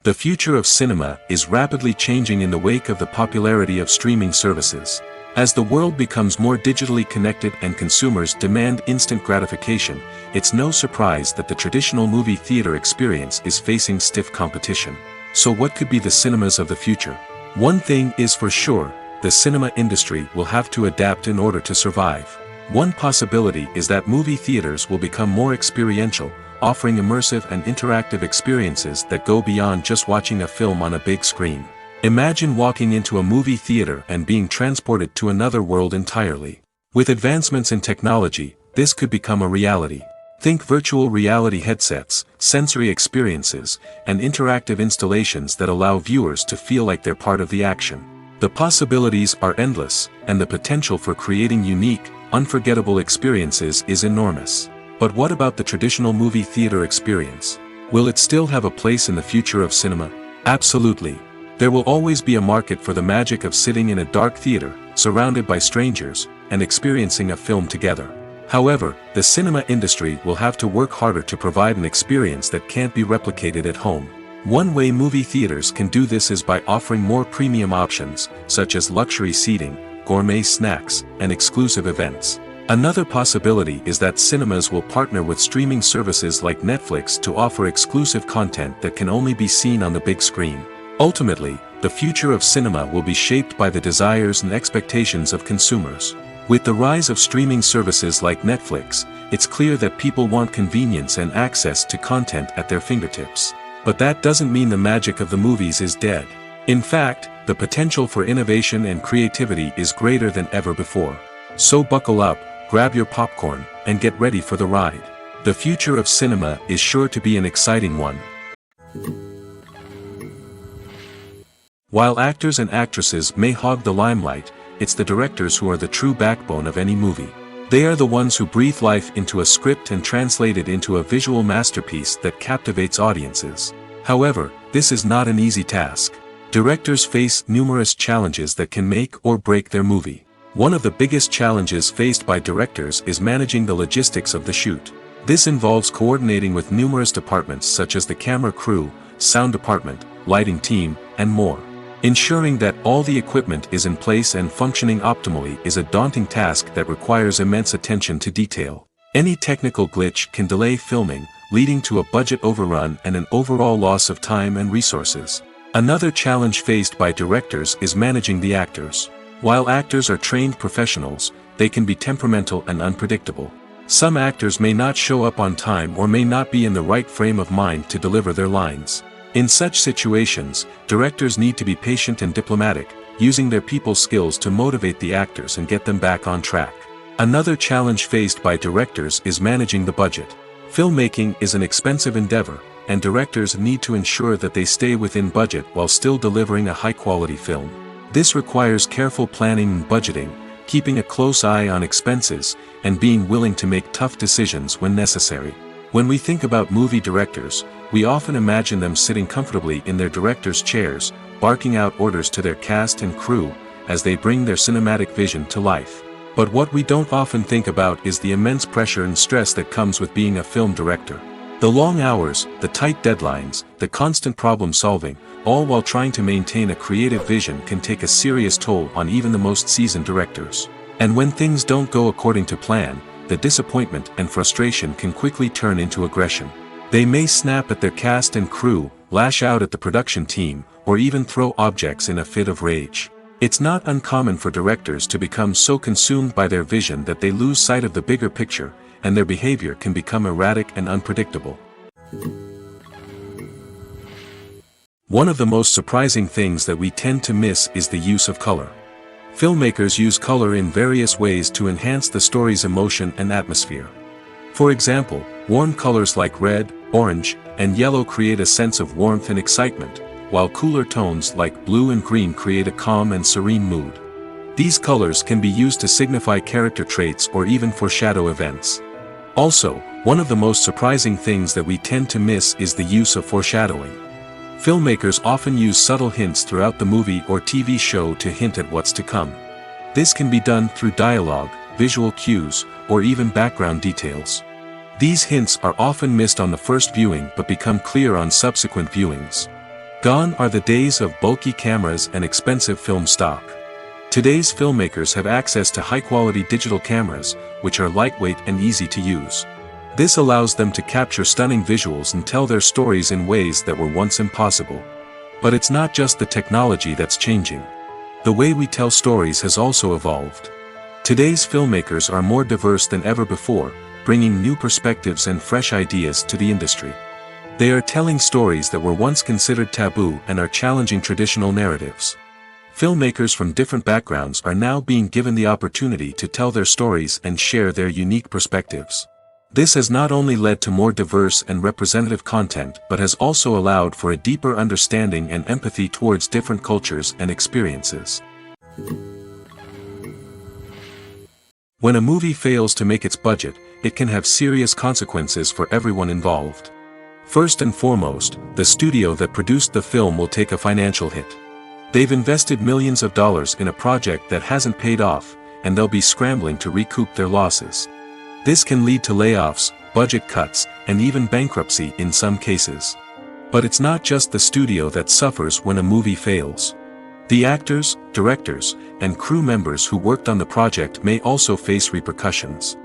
The future of cinema is rapidly changing in the wake of the popularity of streaming services. As the world becomes more digitally connected and consumers demand instant gratification, it's no surprise that the traditional movie theater experience is facing stiff competition. So what could be the cinemas of the future? One thing is for sure, the cinema industry will have to adapt in order to survive. One possibility is that movie theaters will become more experiential, offering immersive and interactive experiences that go beyond just watching a film on a big screen. Imagine walking into a movie theater and being transported to another world entirely. With advancements in technology, this could become a reality. Think virtual reality headsets, sensory experiences, and interactive installations that allow viewers to feel like they're part of the action. The possibilities are endless, and the potential for creating unique, unforgettable experiences is enormous. But what about the traditional movie theater experience? Will it still have a place in the future of cinema? Absolutely. There will always be a market for the magic of sitting in a dark theater, surrounded by strangers, and experiencing a film together. However, the cinema industry will have to work harder to provide an experience that can't be replicated at home. One way movie theaters can do this is by offering more premium options, such as luxury seating, gourmet snacks, and exclusive events. Another possibility is that cinemas will partner with streaming services like Netflix to offer exclusive content that can only be seen on the big screen. Ultimately, the future of cinema will be shaped by the desires and expectations of consumers. With the rise of streaming services like Netflix, it's clear that people want convenience and access to content at their fingertips. But that doesn't mean the magic of the movies is dead. In fact, the potential for innovation and creativity is greater than ever before. So buckle up, grab your popcorn, and get ready for the ride. The future of cinema is sure to be an exciting one. While actors and actresses may hog the limelight, it's the directors who are the true backbone of any movie. They are the ones who breathe life into a script and translate it into a visual masterpiece that captivates audiences. However, this is not an easy task. Directors face numerous challenges that can make or break their movie. One of the biggest challenges faced by directors is managing the logistics of the shoot. This involves coordinating with numerous departments such as the camera crew, sound department, lighting team, and more. Ensuring that all the equipment is in place and functioning optimally is a daunting task that requires immense attention to detail. Any technical glitch can delay filming, leading to a budget overrun and an overall loss of time and resources. Another challenge faced by directors is managing the actors. While actors are trained professionals, they can be temperamental and unpredictable. Some actors may not show up on time or may not be in the right frame of mind to deliver their lines. In such situations, directors need to be patient and diplomatic, using their people skills to motivate the actors and get them back on track. Another challenge faced by directors is managing the budget. Filmmaking is an expensive endeavor, and directors need to ensure that they stay within budget while still delivering a high-quality film. This requires careful planning and budgeting, keeping a close eye on expenses, and being willing to make tough decisions when necessary. When we think about movie directors, we often imagine them sitting comfortably in their director's chairs, barking out orders to their cast and crew, as they bring their cinematic vision to life. But what we don't often think about is the immense pressure and stress that comes with being a film director. The long hours, the tight deadlines, the constant problem solving, all while trying to maintain a creative vision can take a serious toll on even the most seasoned directors. And when things don't go according to plan, the disappointment and frustration can quickly turn into aggression. They may snap at their cast and crew, lash out at the production team, or even throw objects in a fit of rage. It's not uncommon for directors to become so consumed by their vision that they lose sight of the bigger picture, and their behavior can become erratic and unpredictable. One of the most surprising things that we tend to miss is the use of color. Filmmakers use color in various ways to enhance the story's emotion and atmosphere. For example, warm colors like red, orange, and yellow create a sense of warmth and excitement, while cooler tones like blue and green create a calm and serene mood. These colors can be used to signify character traits or even foreshadow events. Also, one of the most surprising things that we tend to miss is the use of foreshadowing. Filmmakers often use subtle hints throughout the movie or TV show to hint at what's to come. This can be done through dialogue, visual cues, or even background details. These hints are often missed on the first viewing but become clear on subsequent viewings. Gone are the days of bulky cameras and expensive film stock. Today's filmmakers have access to high-quality digital cameras, which are lightweight and easy to use. This allows them to capture stunning visuals and tell their stories in ways that were once impossible. But it's not just the technology that's changing. The way we tell stories has also evolved. Today's filmmakers are more diverse than ever before, bringing new perspectives and fresh ideas to the industry. They are telling stories that were once considered taboo and are challenging traditional narratives. Filmmakers from different backgrounds are now being given the opportunity to tell their stories and share their unique perspectives. This has not only led to more diverse and representative content but has also allowed for a deeper understanding and empathy towards different cultures and experiences. When a movie fails to make its budget, it can have serious consequences for everyone involved. First and foremost, the studio that produced the film will take a financial hit. They've invested millions of dollars in a project that hasn't paid off, and they'll be scrambling to recoup their losses. This can lead to layoffs, budget cuts, and even bankruptcy in some cases. But it's not just the studio that suffers when a movie fails. The actors, directors, and crew members who worked on the project may also face repercussions.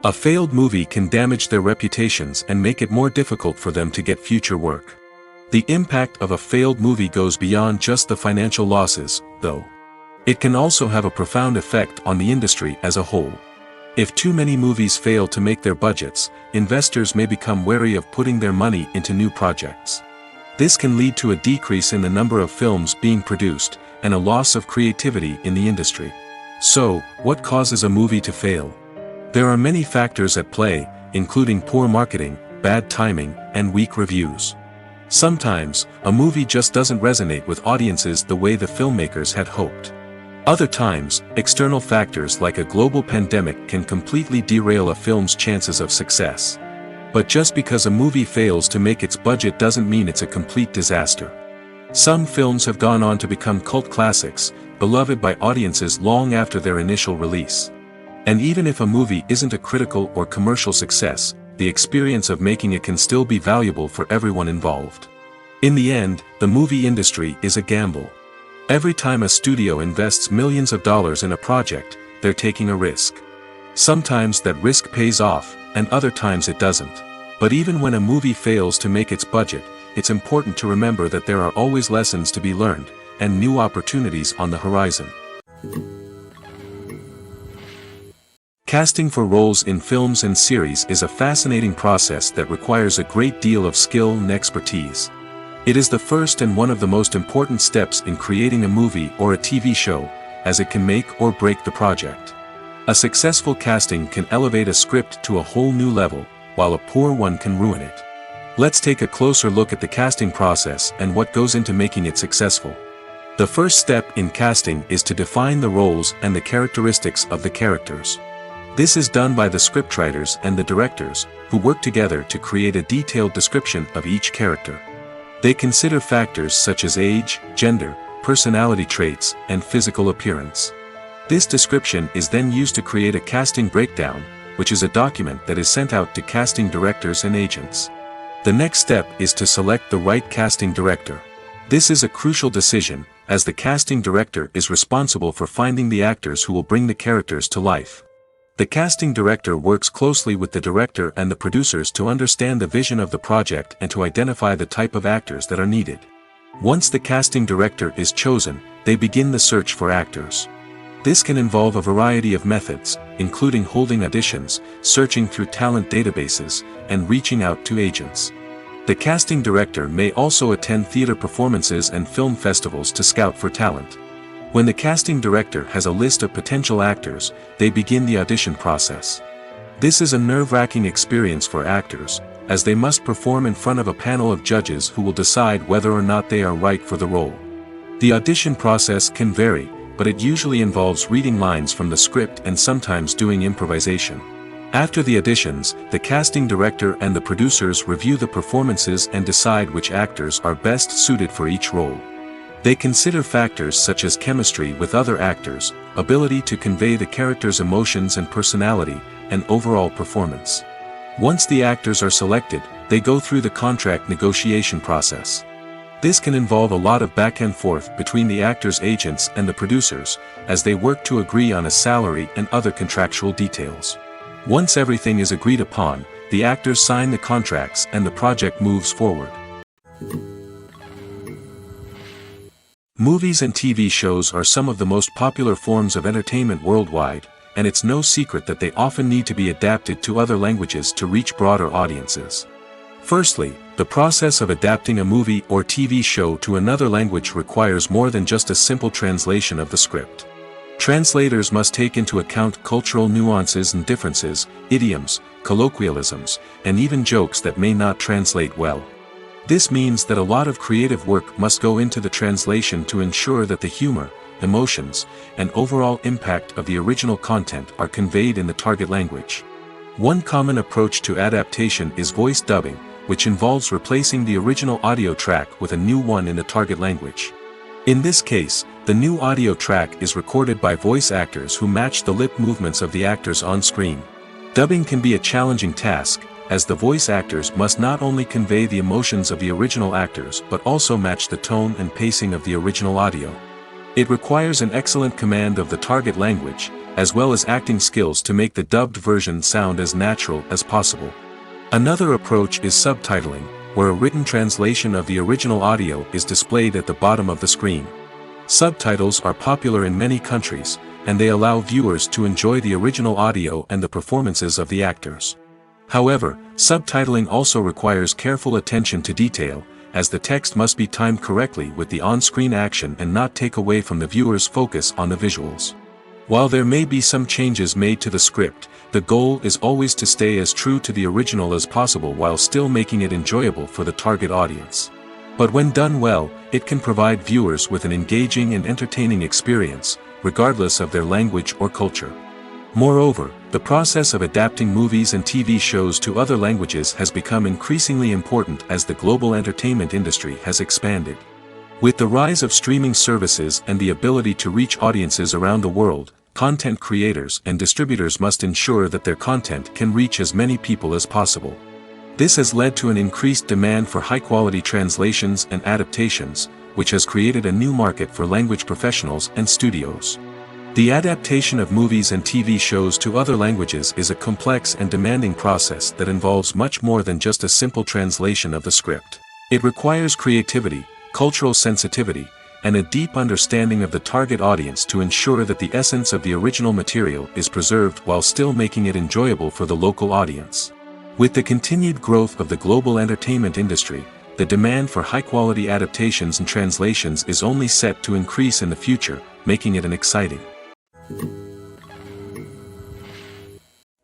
A failed movie can damage their reputations and make it more difficult for them to get future work. The impact of a failed movie goes beyond just the financial losses, though. It can also have a profound effect on the industry as a whole. If too many movies fail to make their budgets, investors may become wary of putting their money into new projects. This can lead to a decrease in the number of films being produced, and a loss of creativity in the industry. So, what causes a movie to fail? There are many factors at play, including poor marketing, bad timing, and weak reviews. Sometimes, a movie just doesn't resonate with audiences the way the filmmakers had hoped. Other times, external factors like a global pandemic can completely derail a film's chances of success. But just because a movie fails to make its budget doesn't mean it's a complete disaster. Some films have gone on to become cult classics, beloved by audiences long after their initial release. And even if a movie isn't a critical or commercial success, the experience of making it can still be valuable for everyone involved. In the end, the movie industry is a gamble. Every time a studio invests millions of dollars in a project, they're taking a risk. Sometimes that risk pays off, and other times it doesn't. But even when a movie fails to make its budget, it's important to remember that there are always lessons to be learned, and new opportunities on the horizon. Casting for roles in films and series is a fascinating process that requires a great deal of skill and expertise. It is the first and one of the most important steps in creating a movie or a TV show, as it can make or break the project. A successful casting can elevate a script to a whole new level, while a poor one can ruin it. Let's take a closer look at the casting process and what goes into making it successful. The first step in casting is to define the roles and the characteristics of the characters. This is done by the scriptwriters and the directors, who work together to create a detailed description of each character. They consider factors such as age, gender, personality traits, and physical appearance. This description is then used to create a casting breakdown, which is a document that is sent out to casting directors and agents. The next step is to select the right casting director. This is a crucial decision, as the casting director is responsible for finding the actors who will bring the characters to life. The casting director works closely with the director and the producers to understand the vision of the project and to identify the type of actors that are needed. Once the casting director is chosen, they begin the search for actors. This can involve a variety of methods, including holding auditions, searching through talent databases, and reaching out to agents. The casting director may also attend theater performances and film festivals to scout for talent. When the casting director has a list of potential actors, they begin the audition process. This is a nerve-wracking experience for actors, as they must perform in front of a panel of judges who will decide whether or not they are right for the role. The audition process can vary, but it usually involves reading lines from the script and sometimes doing improvisation. After the auditions, the casting director and the producers review the performances and decide which actors are best suited for each role. They consider factors such as chemistry with other actors, ability to convey the character's emotions and personality, and overall performance. Once the actors are selected, they go through the contract negotiation process. This can involve a lot of back and forth between the actors' agents and the producers, as they work to agree on a salary and other contractual details. Once everything is agreed upon, the actors sign the contracts and the project moves forward. Movies and TV shows are some of the most popular forms of entertainment worldwide, and it's no secret that they often need to be adapted to other languages to reach broader audiences. Firstly, the process of adapting a movie or TV show to another language requires more than just a simple translation of the script. Translators must take into account cultural nuances and differences, idioms, colloquialisms, and even jokes that may not translate well. This means that a lot of creative work must go into the translation to ensure that the humor, emotions, and overall impact of the original content are conveyed in the target language. One common approach to adaptation is voice dubbing, which involves replacing the original audio track with a new one in the target language. In this case, the new audio track is recorded by voice actors who match the lip movements of the actors on screen. Dubbing can be a challenging task, as the voice actors must not only convey the emotions of the original actors but also match the tone and pacing of the original audio. It requires an excellent command of the target language, as well as acting skills to make the dubbed version sound as natural as possible. Another approach is subtitling, where a written translation of the original audio is displayed at the bottom of the screen. Subtitles are popular in many countries, and they allow viewers to enjoy the original audio and the performances of the actors. However, subtitling also requires careful attention to detail, as the text must be timed correctly with the on-screen action and not take away from the viewer's focus on the visuals. While there may be some changes made to the script, the goal is always to stay as true to the original as possible while still making it enjoyable for the target audience. But when done well, it can provide viewers with an engaging and entertaining experience, regardless of their language or culture. Moreover, the process of adapting movies and TV shows to other languages has become increasingly important as the global entertainment industry has expanded. With the rise of streaming services and the ability to reach audiences around the world, content creators and distributors must ensure that their content can reach as many people as possible. This has led to an increased demand for high-quality translations and adaptations, which has created a new market for language professionals and studios. The adaptation of movies and TV shows to other languages is a complex and demanding process that involves much more than just a simple translation of the script. It requires creativity, cultural sensitivity, and a deep understanding of the target audience to ensure that the essence of the original material is preserved while still making it enjoyable for the local audience. With the continued growth of the global entertainment industry, the demand for high-quality adaptations and translations is only set to increase in the future, making it an exciting.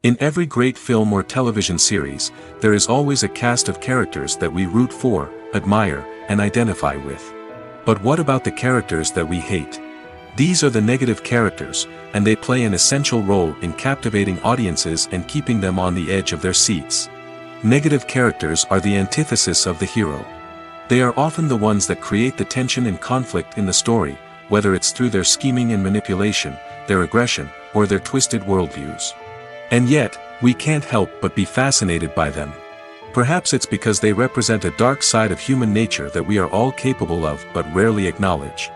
In every great film or television series, there is always a cast of characters that we root for, admire, and identify with. But what about the characters that we hate? These are the negative characters, and they play an essential role in captivating audiences and keeping them on the edge of their seats. Negative characters are the antithesis of the hero. They are often the ones that create the tension and conflict in the story, whether it's through their scheming and manipulation, their aggression, or their twisted worldviews. And yet, we can't help but be fascinated by them. Perhaps it's because they represent a dark side of human nature that we are all capable of but rarely acknowledge.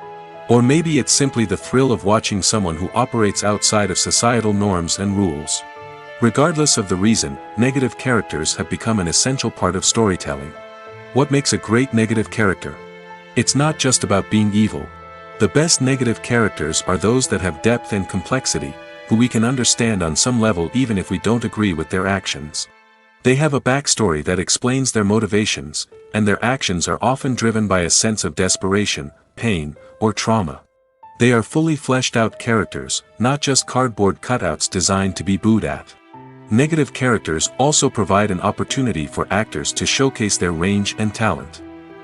Or maybe it's simply the thrill of watching someone who operates outside of societal norms and rules. Regardless of the reason, negative characters have become an essential part of storytelling. What makes a great negative character? It's not just about being evil. The best negative characters are those that have depth and complexity, who we can understand on some level even if we don't agree with their actions. They have a backstory that explains their motivations, and their actions are often driven by a sense of desperation, pain, or trauma. They are fully fleshed out characters, not just cardboard cutouts designed to be booed at. Negative characters also provide an opportunity for actors to showcase their range and talent.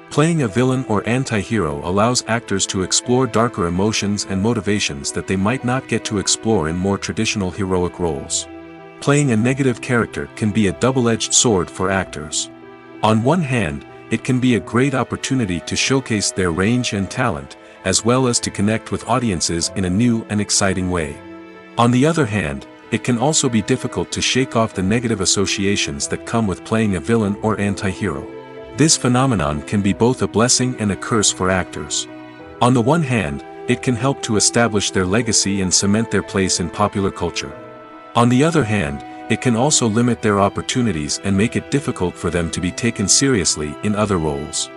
Playing a villain or anti-hero allows actors to explore darker emotions and motivations that they might not get to explore in more traditional heroic roles. Playing a negative character can be a double-edged sword for actors. On one hand, it can be a great opportunity to showcase their range and talent, as well as to connect with audiences in a new and exciting way. On the other hand, it can also be difficult to shake off the negative associations that come with playing a villain or anti-hero. This phenomenon can be both a blessing and a curse for actors. On the one hand, it can help to establish their legacy and cement their place in popular culture. On the other hand, it can also limit their opportunities and make it difficult for them to be taken seriously in other roles.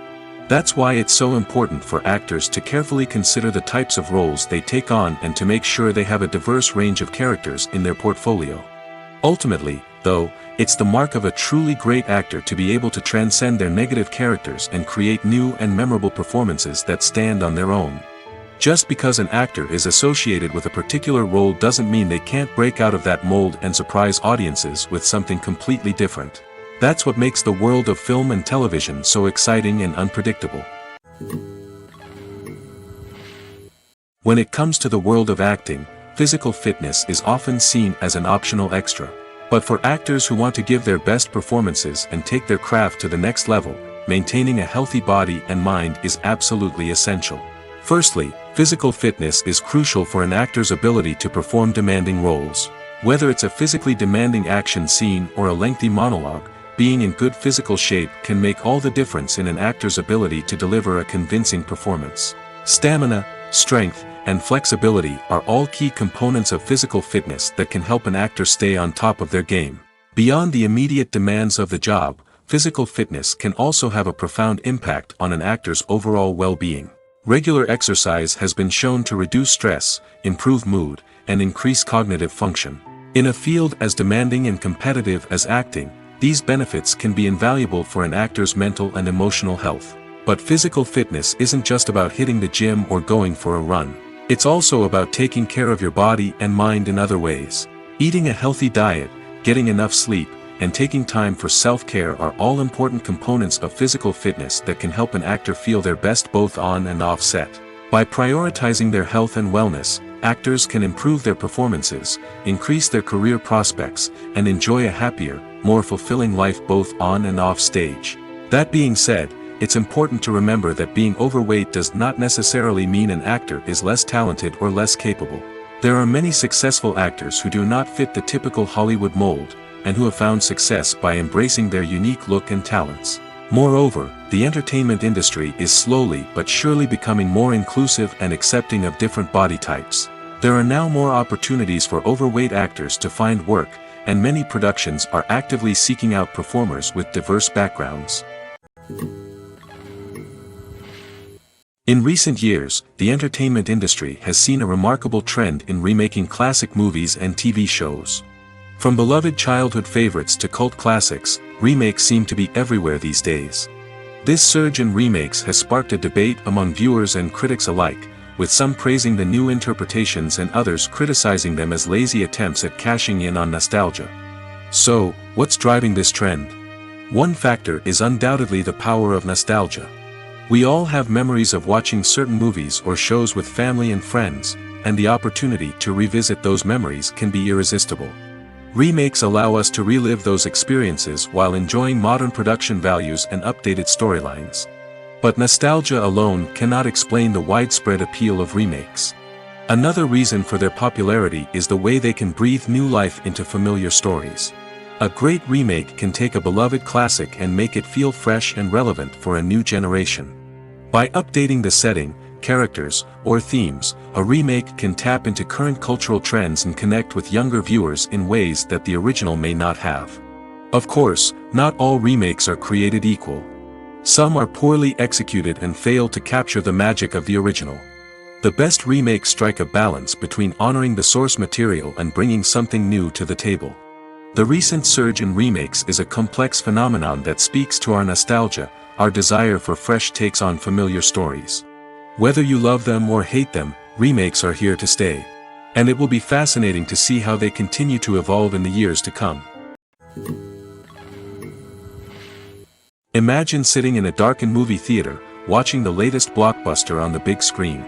That's why it's so important for actors to carefully consider the types of roles they take on and to make sure they have a diverse range of characters in their portfolio. Ultimately, though, it's the mark of a truly great actor to be able to transcend their negative characters and create new and memorable performances that stand on their own. Just because an actor is associated with a particular role doesn't mean they can't break out of that mold and surprise audiences with something completely different. That's what makes the world of film and television so exciting and unpredictable. When it comes to the world of acting, physical fitness is often seen as an optional extra. But for actors who want to give their best performances and take their craft to the next level, maintaining a healthy body and mind is absolutely essential. Firstly, physical fitness is crucial for an actor's ability to perform demanding roles. Whether it's a physically demanding action scene or a lengthy monologue, being in good physical shape can make all the difference in an actor's ability to deliver a convincing performance. Stamina, strength, and flexibility are all key components of physical fitness that can help an actor stay on top of their game. Beyond the immediate demands of the job, physical fitness can also have a profound impact on an actor's overall well-being. Regular exercise has been shown to reduce stress, improve mood, and increase cognitive function. In a field as demanding and competitive as acting, these benefits can be invaluable for an actor's mental and emotional health. But physical fitness isn't just about hitting the gym or going for a run. It's also about taking care of your body and mind in other ways. Eating a healthy diet, getting enough sleep, and taking time for self-care are all important components of physical fitness that can help an actor feel their best both on and off set. By prioritizing their health and wellness, actors can improve their performances, increase their career prospects, and enjoy a happier, more fulfilling life both on and off stage. That being said, it's important to remember that being overweight does not necessarily mean an actor is less talented or less capable. There are many successful actors who do not fit the typical Hollywood mold, and who have found success by embracing their unique look and talents. Moreover, the entertainment industry is slowly but surely becoming more inclusive and accepting of different body types. There are now more opportunities for overweight actors to find work, and many productions are actively seeking out performers with diverse backgrounds. In recent years, the entertainment industry has seen a remarkable trend in remaking classic movies and TV shows. From beloved childhood favorites to cult classics, remakes seem to be everywhere these days. This surge in remakes has sparked a debate among viewers and critics alike, with some praising the new interpretations and others criticizing them as lazy attempts at cashing in on nostalgia. So, what's driving this trend? One factor is undoubtedly the power of nostalgia. We all have memories of watching certain movies or shows with family and friends, and the opportunity to revisit those memories can be irresistible. Remakes allow us to relive those experiences while enjoying modern production values and updated storylines. But nostalgia alone cannot explain the widespread appeal of remakes. Another reason for their popularity is the way they can breathe new life into familiar stories. A great remake can take a beloved classic and make it feel fresh and relevant for a new generation. By updating the setting, characters, or themes, a remake can tap into current cultural trends and connect with younger viewers in ways that the original may not have. Of course, not all remakes are created equal. Some are poorly executed and fail to capture the magic of the original. The best remakes strike a balance between honoring the source material and bringing something new to the table. The recent surge in remakes is a complex phenomenon that speaks to our nostalgia, our desire for fresh takes on familiar stories. Whether you love them or hate them, remakes are here to stay. And it will be fascinating to see how they continue to evolve in the years to come. Imagine sitting in a darkened movie theater, watching the latest blockbuster on the big screen.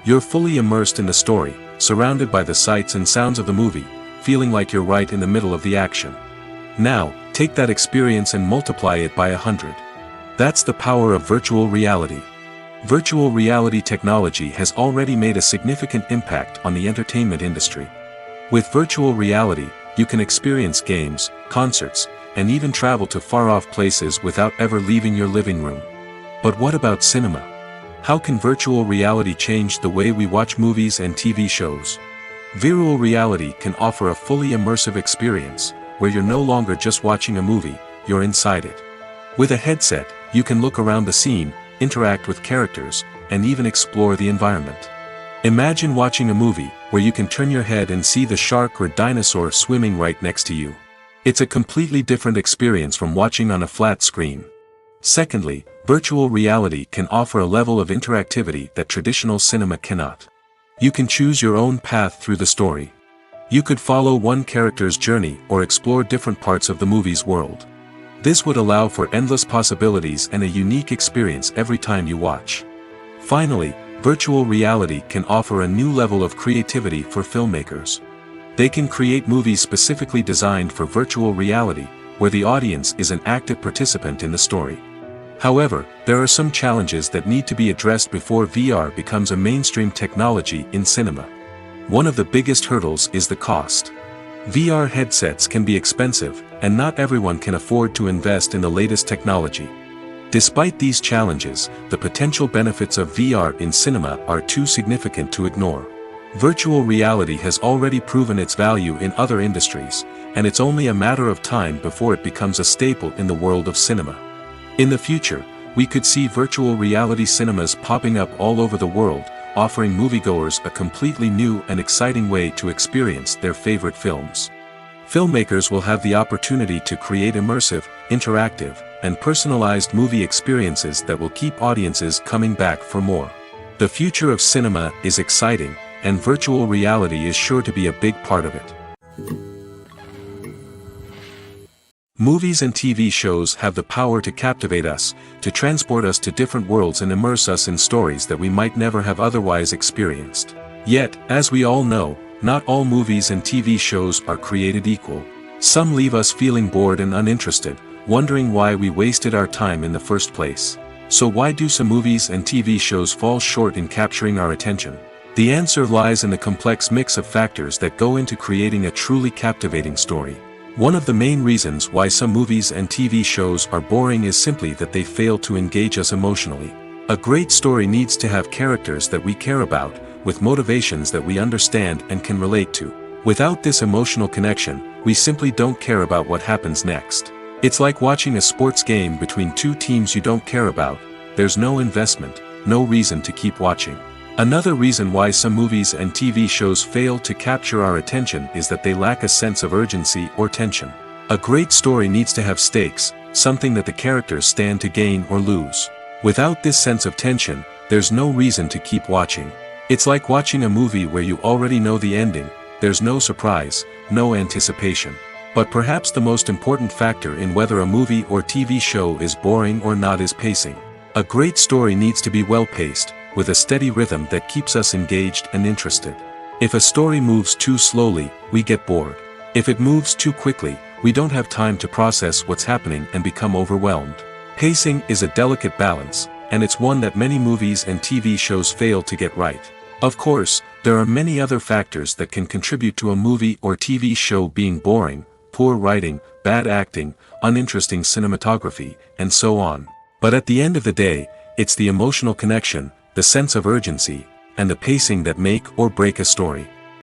You're fully immersed in the story, surrounded by the sights and sounds of the movie, feeling like you're right in the middle of the action. Now, take that experience and multiply it by 100. That's the power of virtual reality. Virtual reality technology has already made a significant impact on the entertainment industry. With virtual reality, you can experience games, concerts, and even travel to far-off places without ever leaving your living room. But what about cinema? How can virtual reality change the way we watch movies and TV shows? Virtual reality can offer a fully immersive experience, where you're no longer just watching a movie, you're inside it. With a headset, you can look around the scene, interact with characters, and even explore the environment. Imagine watching a movie where you can turn your head and see the shark or dinosaur swimming right next to you. It's a completely different experience from watching on a flat screen. Secondly, virtual reality can offer a level of interactivity that traditional cinema cannot. You can choose your own path through the story. You could follow one character's journey or explore different parts of the movie's world. This would allow for endless possibilities and a unique experience every time you watch. Finally, virtual reality can offer a new level of creativity for filmmakers. They can create movies specifically designed for virtual reality, where the audience is an active participant in the story. However, there are some challenges that need to be addressed before VR becomes a mainstream technology in cinema. One of the biggest hurdles is the cost. VR headsets can be expensive, and not everyone can afford to invest in the latest technology. Despite these challenges, the potential benefits of VR in cinema are too significant to ignore. Virtual reality has already proven its value in other industries, and it's only a matter of time before it becomes a staple in the world of cinema. In the future, We could see virtual reality cinemas popping up all over the world, offering moviegoers a completely new and exciting way to experience their favorite films. Filmmakers will have the opportunity to create immersive, interactive, and personalized movie experiences that will keep audiences coming back for more. The future of cinema is exciting, and virtual reality is sure to be a big part of it. Movies and TV shows have the power to captivate us, to transport us to different worlds and immerse us in stories that we might never have otherwise experienced. Yet, as we all know, not all movies and TV shows are created equal. Some leave us feeling bored and uninterested, wondering why we wasted our time in the first place. So why do some movies and TV shows fall short in capturing our attention? The answer lies in the complex mix of factors that go into creating a truly captivating story. One of the main reasons why some movies and TV shows are boring is simply that they fail to engage us emotionally. A great story needs to have characters that we care about, with motivations that we understand and can relate to. Without this emotional connection, we simply don't care about what happens next. It's like watching a sports game between two teams you don't care about. There's no investment, no reason to keep watching. Another reason why some movies and TV shows fail to capture our attention is that they lack a sense of urgency or tension. A great story needs to have stakes, something that the characters stand to gain or lose. Without this sense of tension, there's no reason to keep watching. It's like watching a movie where you already know the ending. There's no surprise, no anticipation. But perhaps the most important factor in whether a movie or TV show is boring or not is pacing. A great story needs to be well-paced, with a steady rhythm that keeps us engaged and interested. If a story moves too slowly, we get bored. If it moves too quickly, we don't have time to process what's happening and become overwhelmed. Pacing is a delicate balance, and it's one that many movies and TV shows fail to get right. Of course, there are many other factors that can contribute to a movie or TV show being boring: poor writing, bad acting, uninteresting cinematography, and so on. But at the end of the day, it's the emotional connection, the sense of urgency, and the pacing that make or break a story.